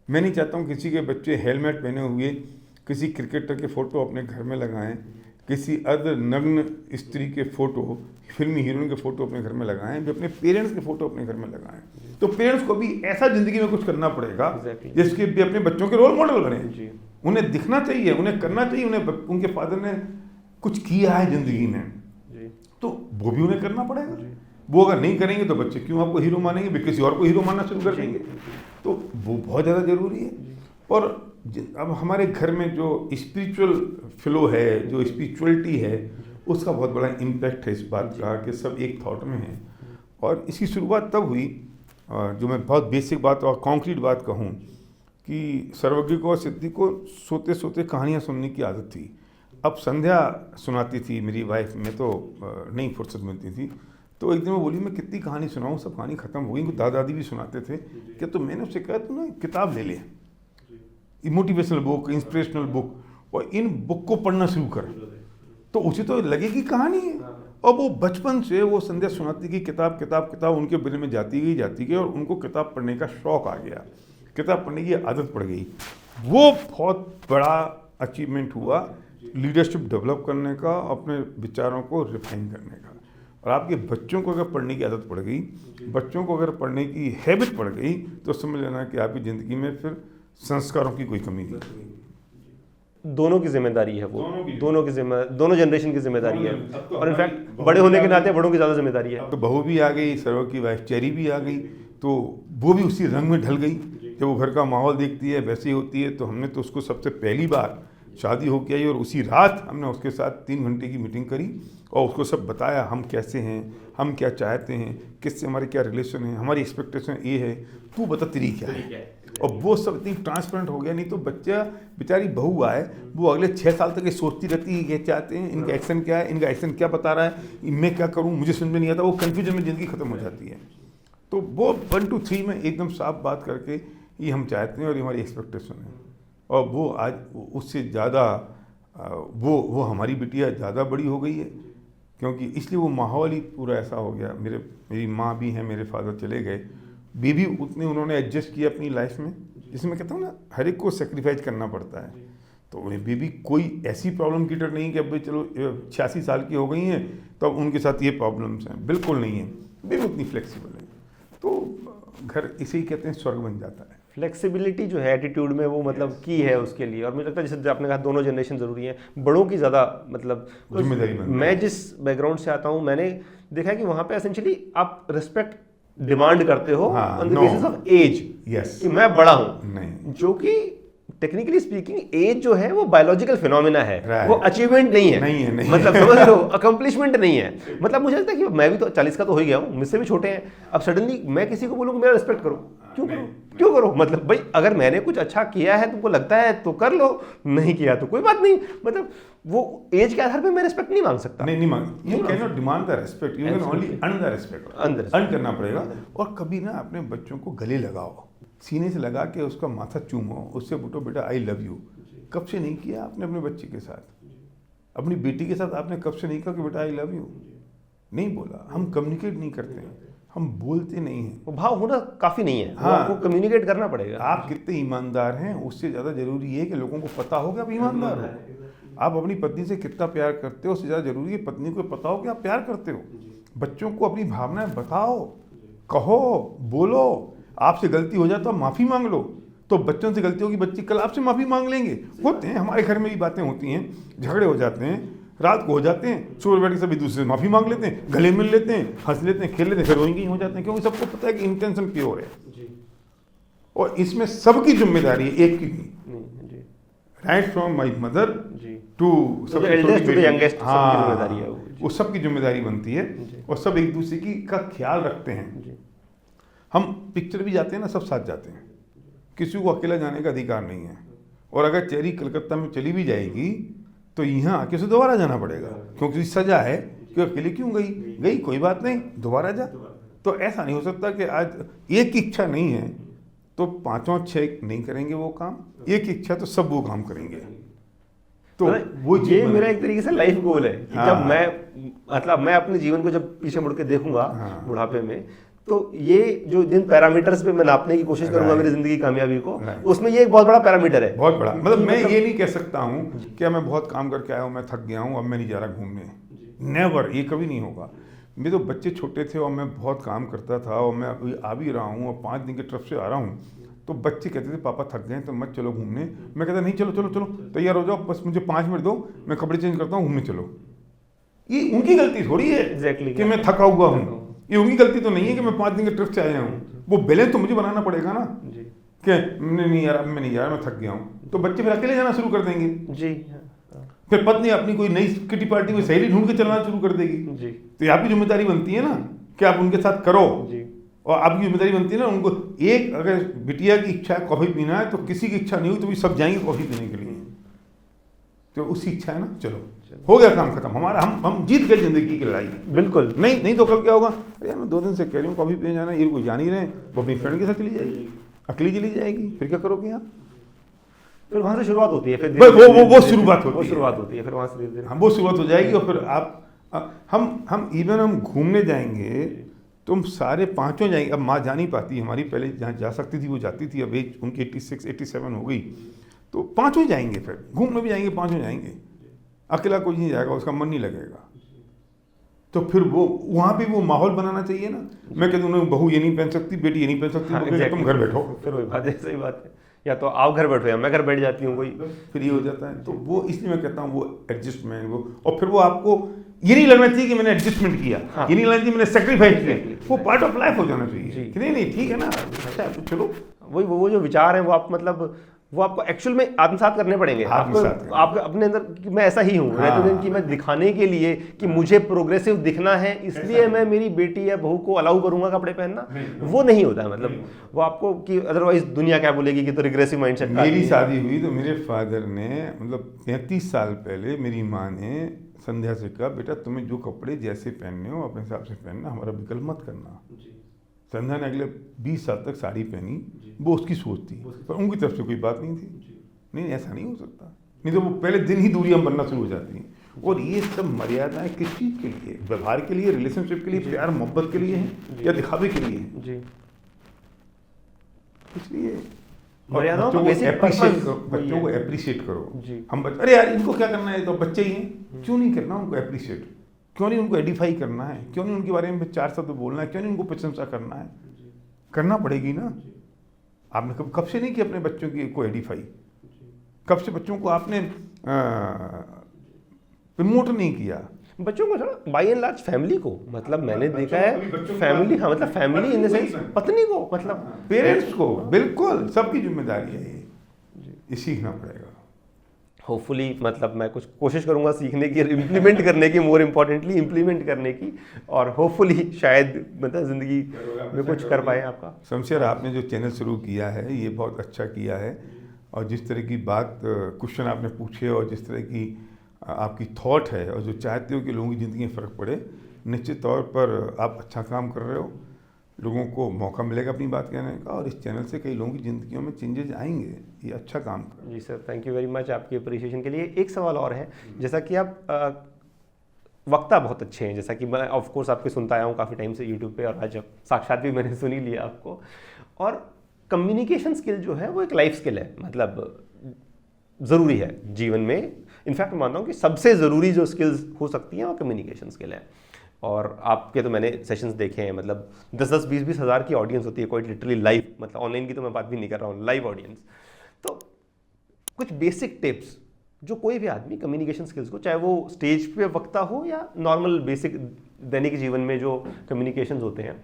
मैं नहीं चाहता हूँ किसी के बच्चे हेलमेट पहने हुए किसी क्रिकेटर के फ़ोटो अपने घर में लगाएं, किसी अदर नग्न स्त्री के फ़ोटो, फिल्मी हीरोइन के फ़ोटो अपने घर में लगाएं, भी अपने पेरेंट्स के फ़ोटो अपने घर में लगाएं। तो पेरेंट्स को भी ऐसा ज़िंदगी में कुछ करना पड़ेगा जिसके भी अपने बच्चों के रोल मॉडल बने। उन्हें दिखना चाहिए, उन्हें करना चाहिए, उन्हें उनके फादर ने कुछ किया है ज़िंदगी में, तो वो भी उन्हें करना पड़ेगा। वो अगर नहीं करेंगे तो बच्चे क्यों आपको हीरो मानेंगे, वे किसी और को हीरो मानना शुरू कर देंगे। तो वो बहुत ज़्यादा ज़रूरी है। और अब हमारे घर में जो स्पिरिचुअल फ्लो है, जो स्पिरिचुअलिटी है, उसका बहुत बड़ा इम्पैक्ट है इस बात का कि सब एक थॉट में है। और इसकी शुरुआत तब हुई, जो मैं बहुत बेसिक बात और कॉन्क्रीट बात कहूँ, कि सर्वज्ञ को और सिद्धि को सोते सोते कहानियाँ सुनने की आदत थी। अब संध्या सुनाती थी मेरी वाइफ, में तो नहीं फुर्सत मिलती थी। तो एक दिन वो बोली मैं कितनी कहानी सुनाऊँ, सब कहानी ख़त्म हो गई। उनको दादा दादी भी सुनाते थे क्या, तो मैंने उससे कहा तू ना किताब ले ले, मोटिवेशनल बुक, इंस्पिरेशनल बुक, और इन बुक को पढ़ना शुरू कर, तो उसे तो लगेगी कहानी है। और वो बचपन से वो संध्या सुनाती की किताब किताब किताब उनके दिल में जाती गई, और उनको किताब पढ़ने का शौक़ आ गया, किताब पढ़ने की आदत पड़ गई। वो बहुत बड़ा अचीवमेंट हुआ लीडरशिप डेवलप करने का, अपने विचारों को रिफाइन करने का। और आपके बच्चों को अगर पढ़ने की आदत पड़ गई, बच्चों को अगर पढ़ने की हैबिट पड़ गई, तो समझ लेना कि आपकी ज़िंदगी में फिर संस्कारों की कोई कमी नहीं। दोनों की जिम्मेदारी है वो, दोनों जनरेशन की जिम्मेदारी है। और इनफैक्ट बड़े होने के नाते बड़ों की ज़्यादा जिम्मेदारी है। तो बहू भी आ गई, सर्व की वाइफ चेरी भी आ गई, तो वो भी उसी रंग में ढल गई। जब वो घर का माहौल देखती है वैसे ही होती है, तो हमने तो उसको सबसे पहली बार शादी होके आई और उसी रात हमने उसके साथ 3 घंटे की मीटिंग करी और उसको सब बताया हम कैसे हैं, हम क्या चाहते हैं, किससे हमारे क्या रिलेशन है, हमारी एक्सपेक्टेशन ये है, तू बता तेरी क्या है। और वो सब इतनी ट्रांसपेरेंट हो गया। नहीं तो बच्चा बेचारी बहू आए, वो अगले 6 साल तक ये सोचती रहती है ये चाहते हैं, इनका एक्शन क्या है, इनका एक्शन क्या बता रहा है, मैं क्या करूँ, मुझे समझ में नहीं आता। वो कन्फ्यूजन में ज़िंदगी ख़त्म हो जाती है। तो वो 1 to 3 में एकदम साफ बात करके ये हम चाहते हैं और ये हमारी एक्सपेक्टेशन है। और वो आज उससे ज़्यादा वो हमारी बिटिया ज़्यादा बड़ी हो गई है, क्योंकि इसलिए वो माहौल ही पूरा ऐसा हो गया। मेरी माँ भी हैं, मेरे फादर चले गए, बेबी उतने उन्होंने एडजस्ट किया अपनी लाइफ में, जिसमें मैं कहता हूँ ना हर एक को सेक्रीफाइस करना पड़ता है। तो उन्हें बेबी कोई ऐसी प्रॉब्लम क्रिएटर नहीं कि अब भाई चलो 86 साल की हो गई हैं तो अब उनके साथ ये प्रॉब्लम्स हैं, बिल्कुल नहीं है। बेबी उतनी फ्लेक्सिबल है, तो घर इसे ही कहते हैं स्वर्ग बन जाता है। फ्लेक्सिबिलिटी जो है एटीट्यूड में वो मतलब की है उसके लिए। और मुझे लगता है जैसे आपने कहा दोनों जनरेशन ज़रूरी है, बड़ों की ज़्यादा मतलब जिम्मेदारी। मैं जिस बैकग्राउंड से आता हूँ मैंने देखा है कि वहाँ पे एसेंशियली आप रिस्पेक्ट डिमांड करते हो on the basis of age, कि मैं बड़ा हूँ, नहीं, जो कि टेक्निकली स्पीकिंग एज जो है वो बायोलॉजिकल फिनोमिना है, right. वो अचीवमेंट नहीं है, नहीं। मतलब समझ लो अकम्पलिशमेंट नहीं है। मतलब मुझे लगता है कि मैं भी तो 40 का तो हो ही गया हूँ, मुझसे भी छोटे हैं। अब सडनली मैं किसी को बोलूँ मेरा रिस्पेक्ट करो, क्यों करो? मतलब भाई अगर मैंने कुछ अच्छा किया है तुमको लगता है तो कर लो, नहीं किया तो कोई बात नहीं। मतलब वो एज के आधार पे मैं रिस्पेक्ट नहीं मांग सकता। नहीं मांग, you can not demand the respect, you can only earn the respect. Earn करना पड़ेगा। और कभी ना अपने बच्चों को गले लगाओ, सीने से लगा के उसका माथा चूमो, उससे बोलो बेटा आई लव यू। कब से नहीं किया आपने अपने बच्चे के साथ? अपनी बेटी के साथ आपने कब से नहीं कहा कि बेटा आई लव यू? नहीं बोला। हम कम्युनिकेट नहीं करते हैं, हम बोलते नहीं हैं। वो भाव होना काफ़ी नहीं है, हाँ, आपको कम्युनिकेट करना पड़ेगा। आप कितने ईमानदार हैं उससे ज़्यादा जरूरी है कि लोगों को पता हो कि आप ईमानदार हो। आप अपनी पत्नी से कितना प्यार करते हो उससे ज़्यादा जरूरी है पत्नी को पता हो कि आप प्यार करते हो। बच्चों को अपनी भावनाएं बताओ, कहो, बोलो। आपसे गलती हो जाए तो आप माफ़ी मांग लो। तो बच्चों से गलती होगी, बच्चे कल आपसे माफ़ी मांग लेंगे। होते हैं, हमारे घर में भी बातें होती हैं, झगड़े हो जाते हैं, रात को हो जाते हैं, सुबह बैठ के सभी दूसरे से माफ़ी मांग लेते हैं, गले मिल लेते हैं, हंस लेते हैं, खेल लेते हैं, फिर रोएंगे हो जाते हैं, क्योंकि सबको पता है कि इंटेंशन प्योर है। और इसमें सबकी जिम्मेदारी है, एक की नहीं। Right from my mother to youngest, हाँ, वो सबकी जिम्मेदारी बनती है और सब एक दूसरे की का ख्याल रखते हैं। हम पिक्चर भी जाते हैं ना, सब साथ जाते हैं, किसी को अकेला जाने का अधिकार नहीं है। और अगर चेरी कलकत्ता में चली भी जाएगी तो यहाँ आके उसे दोबारा जाना पड़ेगा, क्योंकि सजा है कि अकेले क्यों गई, कोई बात नहीं, दोबारा जा। तो ऐसा नहीं हो सकता कि आज एक की इच्छा नहीं है तो 5 6 नहीं करेंगे वो काम, एक की इच्छा तो सब वो काम करेंगे। तो वो ये मेरा एक तरीके से लाइफ गोल है कि जब मैं अपने जीवन को जब पीछे मुड़ के देखूंगा बुढ़ापे में, तो ये जो जिन पैरामीटर्स पे मैं नापने की कोशिश करूंगा मेरी जिंदगी की कामयाबी को, उसमें ये एक बहुत बड़ा पैरामीटर है। बहुत बड़ा, मतलब मैं ये नहीं कह सकता हूँ कि मैं बहुत काम करके आया हूँ, मैं थक गया हूँ, अब मैं नहीं जा रहा घूमने। नेवर, ये कभी नहीं होगा। मेरे तो बच्चे छोटे थे और मैं बहुत काम करता था और मैं अभी आ भी रहा हूँ और 5 दिन की ट्रिप से आ रहा हूँ, तो बच्चे कहते थे पापा थक गए तो मत चलो घूमने। मैं कहता नहीं, चलो तैयार हो जाओ, बस मुझे 5 मिनट दो, मैं कपड़े चेंज करता हूँ, घूमने चलो। ये उनकी गलती थोड़ी है Exactly. कि मैं थका हुआ हूँ, ये उनकी गलती तो नहीं है कि मैं 5 दिन के ट्रिप से आया हूँ। वो बैलेंस तो मुझे बनाना पड़ेगा ना कि नहीं यार अब मैं नहीं जा रहा, मैं थक गया हूँ। तो बच्चे फिर अकेले जाना शुरू कर देंगे जी। फिर पत्नी अपनी कोई नई किटी पार्टी में सहेली ढूंढ के चलना शुरू कर देगी जी। तो ये आपकी जिम्मेदारी बनती है ना कि आप उनके साथ करो जी। और आपकी जिम्मेदारी बनती है ना उनको। एक अगर बिटिया की इच्छा है कॉफ़ी पीना है तो किसी की इच्छा नहीं हुई तो भी सब जाएंगे कॉफ़ी पीने के लिए। तो उसकी इच्छा है ना, चलो हो गया काम खत्म हमारा, हम जीत गए जिंदगी की लड़ाई। बिल्कुल नहीं तो कल क्या होगा, अरे मैं 2 दिन से कह रही हूँ कॉफ़ी पीने जाना, ये कोई जान ही रहे, वो अपनी फ्रेंड के साथ चली जाएगी, अकेली चली जाएगी, फिर क्या करोगे आप? फिर वहाँ से शुरुआत होती है, फिर वो शुरुआत होती है, फिर वहाँ से धीरे धीरे वो शुरुआत हो जाएगी। और फिर आप हम इवन हम घूमने जाएंगे तो हम सारे 5 जाएंगे। अब माँ जा नहीं पाती हमारी, पहले जहाँ जा सकती थी वो जाती थी, अब एज उनकी 86 87 हो गई, तो 5 जाएंगे, फिर घूमने भी जाएंगे, 5 जाएंगे। अकेला कोई नहीं जाएगा, उसका मन नहीं लगेगा। तो फिर वो वहाँ भी वो माहौल बनाना चाहिए ना। मैं कहता हूँ बहू ये नहीं पहन सकती, बेटी ये नहीं पहन सकती, तो तुम घर बैठो। फिर वही बात है, सही बात है, या तो आप घर बैठो या मैं घर बैठ जाती हूँ, कोई फिर ये हो जाता है। तो वो इसलिए मैं कहता हूँ वो एडजस्टमेंट, वो और फिर वो आपको ये नहीं लगना चाहिए कि मैंने एडजस्टमेंट किया, ये नहीं लगना चाहिए मैंने सेक्रीफाइस किया, वो पार्ट ऑफ लाइफ हो जाना चाहिए कि नहीं ठीक है ना, अच्छा तो चलो। वही वो जो विचार है वो आप मतलब वो आपको एक्चुअल में आत्मसात करने पड़ेंगे, आपको अपने अंदर कि मैं ऐसा ही हूँ, कि मैं दिखाने के लिए कि मुझे प्रोग्रेसिव दिखना है इसलिए मैं मेरी बेटी या बहू को अलाउ करूंगा कपड़े पहनना, वो नहीं होता है। मतलब वो आपको कि अदरवाइज दुनिया क्या बोलेगी कि तो रिग्रेसिव माइंडसेट। मेरी शादी हुई तो मेरे फादर ने मतलब 33 साल पहले मेरी माँ ने संध्या से कहा, बेटा तुम्हें जो कपड़े जैसे पहनने हो अपने हिसाब से पहनना, हमारा विकल्प मत करना। संध्या ने अगले 20 साल तक साड़ी पहनी, वो उसकी सोच थी, पर उनकी तरफ से कोई बात नहीं थी। नहीं ऐसा नहीं हो सकता, नहीं तो वो पहले दिन ही दूरियां बनना शुरू हो जाती हैं। और ये सब मर्यादाएं किस चीज़ के लिए? व्यवहार के लिए, रिलेशनशिप के लिए, प्यार मोहब्बत के लिए है या दिखावे के लिए है? जी इसलिए मर्यादाओं को एप्रिशिएट करो, बच्चों को एप्रिशिएट करो। हम अरे यार इनको क्या करना है, तो बच्चे ही हैं, क्यों नहीं करना उनको एप्रिशिएट? क्यों नहीं उनको एडिफाई करना है? क्यों नहीं उनके बारे में 4 शब्द बोलना है? क्यों नहीं उनको प्रशंसा करना है? करना पड़ेगी ना। आपने कब से नहीं किया अपने बच्चों की को एडिफाई? कब से बच्चों को आपने प्रमोट नहीं किया? बच्चों को थोड़ा बाई एंड लार्ज फैमिली को, मतलब मैंने देखा है फैमिली, हाँ मतलब फैमिली इन द सेंस पत्नी को, मतलब पेरेंट्स को, बिल्कुल सबकी जिम्मेदारी है ये सीखना पड़ेगा। होपफुली मतलब मैं कुछ कोशिश करूंगा सीखने की, इम्प्लीमेंट करने की, मोर इम्पोर्टेंटली इम्प्लीमेंट करने की, और होपफुली शायद मतलब ज़िंदगी में कुछ कर पाए। आपका शमशेर, आपने जो चैनल शुरू किया है ये बहुत अच्छा किया है, और जिस तरह की बात क्वेश्चन आपने पूछे और जिस तरह की आपकी थॉट है और जो चाहते हो कि लोगों की ज़िंदगी में फ़र्क पड़े, निश्चित तौर पर आप अच्छा काम कर रहे हो। लोगों को मौका मिलेगा अपनी बात कहने का, और इस चैनल से कई लोगों की ज़िंदगियों में चेंजेस आएंगे। ये अच्छा काम कर। जी sir, thank you very much आपकी अप्रिसिएशन के लिए। एक सवाल और है, जैसा कि आप वक्ता बहुत अच्छे हैं, जैसा कि मैं ऑफ कोर्स आपके सुनता आया हूँ काफ़ी टाइम से यूट्यूब पे, और आज साक्षात भी मैंने सुन ही लिया आपको। और कम्युनिकेशन स्किल जो है वो एक लाइफ स्किल है, मतलब ज़रूरी है जीवन में। इनफैक्ट मैं मानता हूँ कि सबसे ज़रूरी जो स्किल्स हो सकती हैं वो कम्युनिकेशन स्किल है। और आपके तो मैंने सेशंस देखे हैं, मतलब 10-10, 20-20 हज़ार की ऑडियंस होती है, क्वाइट लिटरली लाइव, मतलब ऑनलाइन की तो मैं बात भी नहीं कर रहा हूँ, लाइव ऑडियंस। तो कुछ बेसिक टिप्स जो कोई भी आदमी कम्युनिकेशन स्किल्स को, चाहे वो स्टेज पे वक्ता हो या नॉर्मल बेसिक दैनिक जीवन में जो कम्युनिकेशंस होते हैं,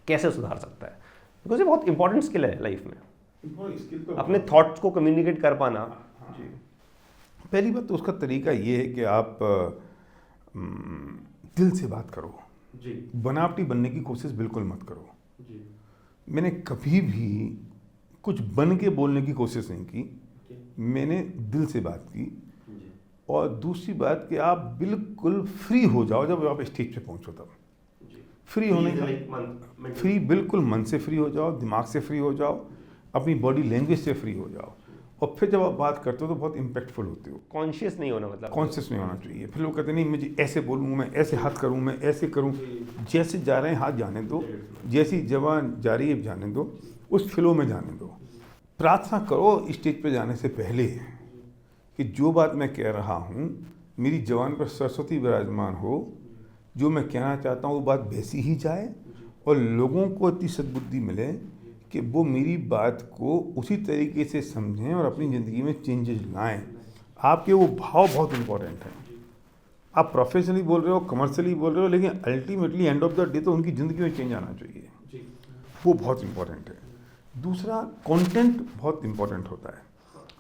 कैसे सुधार सकता है? बिकॉज ये बहुत इंपॉर्टेंट स्किल है लाइफ में, अपने थॉट्स को कम्युनिकेट कर पाना। जी, पहली बात तो उसका तरीका ये है कि आप दिल से बात करो जी, बनावटी बनने की कोशिश बिल्कुल मत करो जी। मैंने कभी भी कुछ बन के बोलने की कोशिश नहीं की, मैंने दिल से बात की जी। और दूसरी बात कि आप बिल्कुल फ्री हो जाओ जब आप स्टेज पे पहुंचो, तब फ्री होने का, फ्री बिल्कुल मन से फ्री हो जाओ, दिमाग से फ्री हो जाओ, अपनी बॉडी लैंग्वेज से फ्री हो जाओ, और फिर जब आप बात करते हो तो बहुत इम्पैक्टफुल होते हो। कॉन्शियस नहीं होना, मतलब कॉन्शियस नहीं होना चाहिए। फिर लोग कहते नहीं मुझे ऐसे बोलूँ, मैं ऐसे हाथ करूँ, मैं ऐसे करूँ, जैसे जा रहे हैं हाथ जाने दो, जैसी जवान जा रही है जाने दो, उस फ्लो में जाने दो। प्रार्थना करो स्टेज पे जाने से पहले कि जो बात मैं कह रहा हूँ मेरी जवान पर सरस्वती विराजमान हो, जो मैं कहना चाहता हूँ वो बात वैसी ही जाए, और लोगों को इतनी सद्बुद्धि मिले कि वो मेरी बात को उसी तरीके से समझें और अपनी ज़िंदगी में चेंजेस लाएं। आपके वो भाव बहुत इंपॉर्टेंट हैं। आप प्रोफेशनली बोल रहे हो, कमर्शियली बोल रहे हो, लेकिन ultimately end of the day तो उनकी ज़िंदगी में चेंज आना चाहिए, वो बहुत इंपॉर्टेंट है। दूसरा, कंटेंट बहुत इंपॉर्टेंट होता है।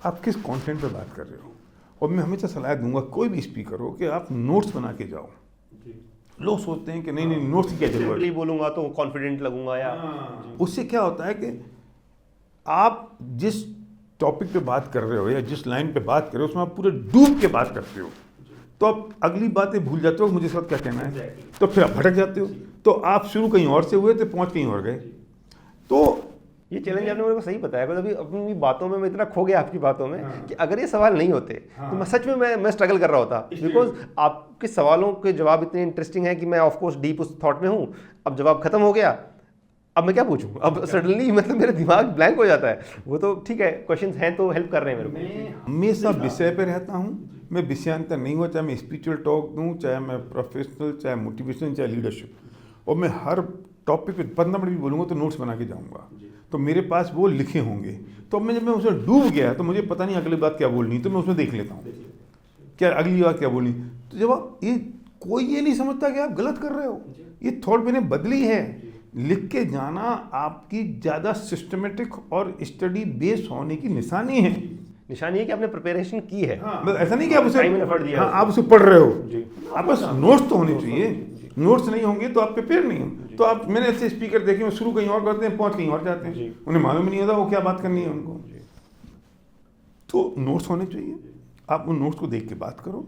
आप किस कंटेंट पे बात कर रहे हो, और मैं हमेशा सलाह दूंगा कोई भी स्पीकर हो कि आप नोट्स बना के जाओ। लोग सोचते हैं कि नहीं नहीं नोट्स की क्या जरूरत है, बोलूंगा तो कॉन्फिडेंट लगूंगा, या उससे क्या होता है कि आप जिस टॉपिक पे बात कर रहे हो या जिस लाइन पे बात कर रहे हो उसमें आप पूरे डूब के बात करते हो, तो आप अगली बातें भूल जाते हो मुझे इस वक्त क्या कहना है, तो फिर आप भटक जाते हो, तो आप शुरू कहीं और से हुए थे, पहुंच कहीं और गए। तो ये चैलेंज आपने मेरे को सही बताया, अभी अपनी बातों में मैं इतना खो गया आपकी बातों में कि अगर ये सवाल नहीं होते तो मैं सच में मैं स्ट्रगल कर रहा होता, बिकॉज आपके सवालों के जवाब इतने इंटरेस्टिंग है कि मैं ऑफ कोर्स डीप उस थॉट में हूँ। अब जवाब खत्म हो गया, अब मैं क्या पूछूं, अब सडनली मतलब मेरा दिमाग ब्लैंक हो जाता है। वो तो ठीक है, क्वेश्चंस हैं तो हेल्प कर रहे हैं मेरे को। हमेशा विषय पे रहता हूँ, मैं विषयांतर नहीं हुआ, चाहे मैं स्पिरिचुअल टॉक दूँ, चाहे मैं प्रोफेशनल, चाहे मोटिवेशन, चाहे लीडरशिप, और मैं हर टॉपिक पे 15 मिनट भी बोलूँगा तो नोट्स बना के जाऊँगा। तो मेरे पास वो लिखे होंगे, तो जब मैं उसमें डूब गया तो मुझे पता नहीं अगली बात क्या बोलनी, तो मैं उसमें देख लेता हूँ क्या अगली बात क्या बोलनी। तो जब आप ये कोई ये नहीं समझता कि आप गलत कर रहे हो, ये थॉट मैंने बदली है। लिख के जाना आपकी ज़्यादा सिस्टमेटिक और स्टडी बेस्ड होने की निशानी है। निशानी है कि आपने प्रिपरेशन की है। मतलब ऐसा नहीं कि आप उसे टाइम एंड एफर्ट दिया। हाँ, आप उसे पढ़ रहे हो, आप बस नोट्स तो होने चाहिए। नोट्स नहीं होंगे तो आप प्रिपेयर नहीं हो। तो आप, मैंने ऐसे स्पीकर देखे वो शुरू कहीं और करते हैं, पहुंच कहीं और जाते हैं, उन्हें मालूम ही नहीं होता वो क्या बात करनी है उनको। तो नोट्स होने चाहिए, आप उन नोट्स को देख के बात करो,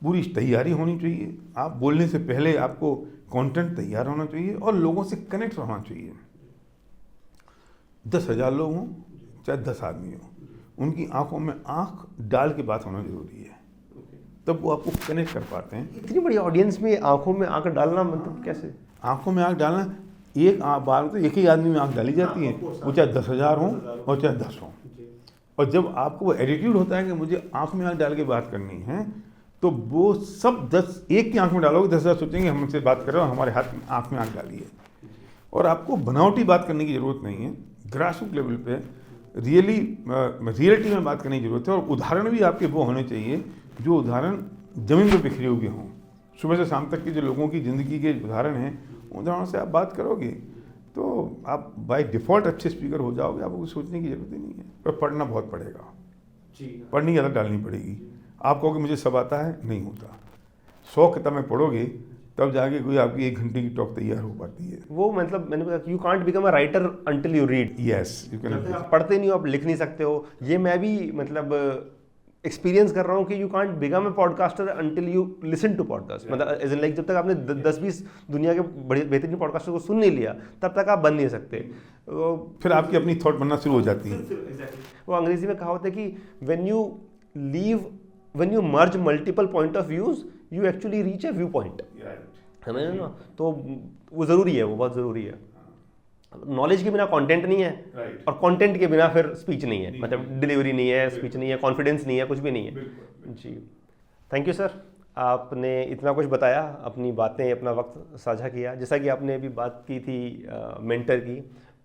पूरी तैयारी होनी चाहिए। आप बोलने से पहले आपको कंटेंट तैयार होना चाहिए और लोगों से कनेक्ट होना चाहिए। 10,000 लोग हों चाहे 10 आदमी हो, उनकी आंखों में आंख डाल के बात होना जरूरी है, तब वो आपको कनेक्ट कर पाते हैं। इतनी बड़ी ऑडियंस में आंखों में आंख डालना मतलब कैसे? आंखों में आंख डालना, एक बार तो एक ही आदमी में आंख डाली जाती है, वो चाहे 10,000 हो और चाहे 10 हो। और जब आपको वो एटीट्यूड होता है कि मुझे आंख में आंख डाल के बात करनी है, तो वो सब 10 एक की आंख में डालोगे, 10,000 सोचेंगे हमसे बात कर रहे हो, हमारे हाथ में आंख में आंख डाली है। और आपको बनावटी बात करने की ज़रूरत नहीं है, ग्रासरूट लेवल पे रियलिटी में बात करने की ज़रूरत है। और उदाहरण भी आपके वो होने चाहिए जो उदाहरण ज़मीन पर बिखरे हुए हों। सुबह से शाम तक के जो लोगों की ज़िंदगी के उदाहरण हैं, उदाहरणों से आप बात करोगे तो आप बाय डिफ़ॉल्ट अच्छे स्पीकर हो जाओगे, आपको सोचने की ज़रूरत ही नहीं है। पर पढ़ना बहुत पड़ेगा, पढ़ने की आदत डालनी पड़ेगी। आप कहोगे मुझे सब आता है, नहीं होता। 100 किताबें पढ़ोगे तब जाके कोई आपकी 1 घंटे की टॉक तैयार हो पाती है। वो मतलब मैंने कहा you can't become a writer until you read. Yes, you can. आप पढ़ते नहीं हो, आप लिख नहीं सकते हो। ये मैं भी मतलब एक्सपीरियंस कर रहा हूँ कि you can't become a podcaster until you listen to podcast. मतलब एज इन लाइक जब तक आपने 10-20 दुनिया के बड़े बेहतरीन पॉडकास्टर को सुन नहीं लिया, तब तक आप बन नहीं सकते। फिर आपकी अपनी थॉट बनना शुरू हो जाती है। वो अंग्रेजी में कहावत है कि when you merge multiple point of views you actually reach a view point। समझ रहे ना? तो वो ज़रूरी है, वो बहुत ज़रूरी है। नॉलेज के बिना कंटेंट नहीं है, और कंटेंट के बिना फिर स्पीच नहीं है। मतलब डिलीवरी नहीं है, स्पीच नहीं है, कॉन्फिडेंस नहीं है, कुछ भी नहीं है। जी, थैंक यू सर, आपने इतना कुछ बताया, अपनी बातें, अपना वक्त साझा किया। जैसा कि आपने अभी बात की थी मेंटर की,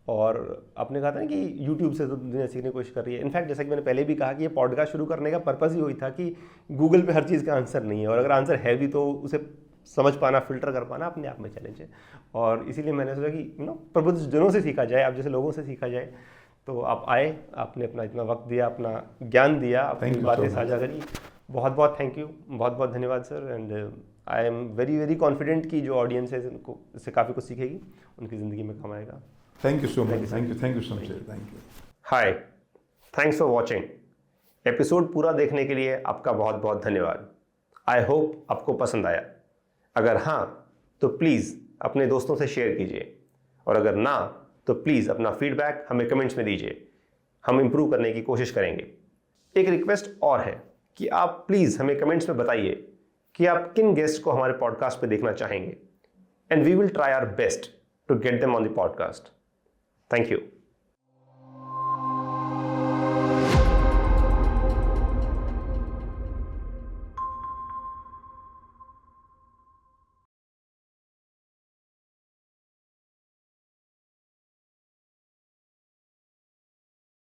और आपने कहा था ना कि यूट्यूब से तो दुनिया सीखने की कोशिश कर रही है। इनफैक्ट जैसा कि मैंने पहले भी कहा कि ये पॉडकास्ट शुरू करने का पर्पज़ ही वही था कि गूगल पे हर चीज़ का आंसर नहीं है, और अगर आंसर है भी तो उसे समझ पाना, फिल्टर कर पाना अपने आप में चैलेंज है। और इसीलिए मैंने सोचा कि प्रबुद्ध जनों से सीखा जाए, आप जैसे लोगों से सीखा जाए। तो आप आए, आपने अपना इतना वक्त दिया, अपना ज्ञान दिया, अपनी बातें साझा करी। बहुत बहुत थैंक यू, बहुत बहुत धन्यवाद sir. And I am very very confident कि जो ऑडियंस है इनको इससे काफ़ी कुछ सीखेगी, उनकी ज़िंदगी में काम आएगा। Thank you so much, thank you so much, thank you. Hi, thanks for watching. Episode पूरा देखने के लिए आपका बहुत बहुत धन्यवाद। आई होप आपको पसंद आया। अगर हाँ तो प्लीज़ अपने दोस्तों से शेयर कीजिए, और अगर ना तो प्लीज़ अपना फीडबैक हमें कमेंट्स में दीजिए, हम इम्प्रूव करने की कोशिश करेंगे। एक रिक्वेस्ट और है कि आप प्लीज़ हमें कमेंट्स में बताइए कि आप किन गेस्ट को हमारे पॉडकास्ट पे देखना चाहेंगे, and we will try our best to get them on the podcast. Thank you.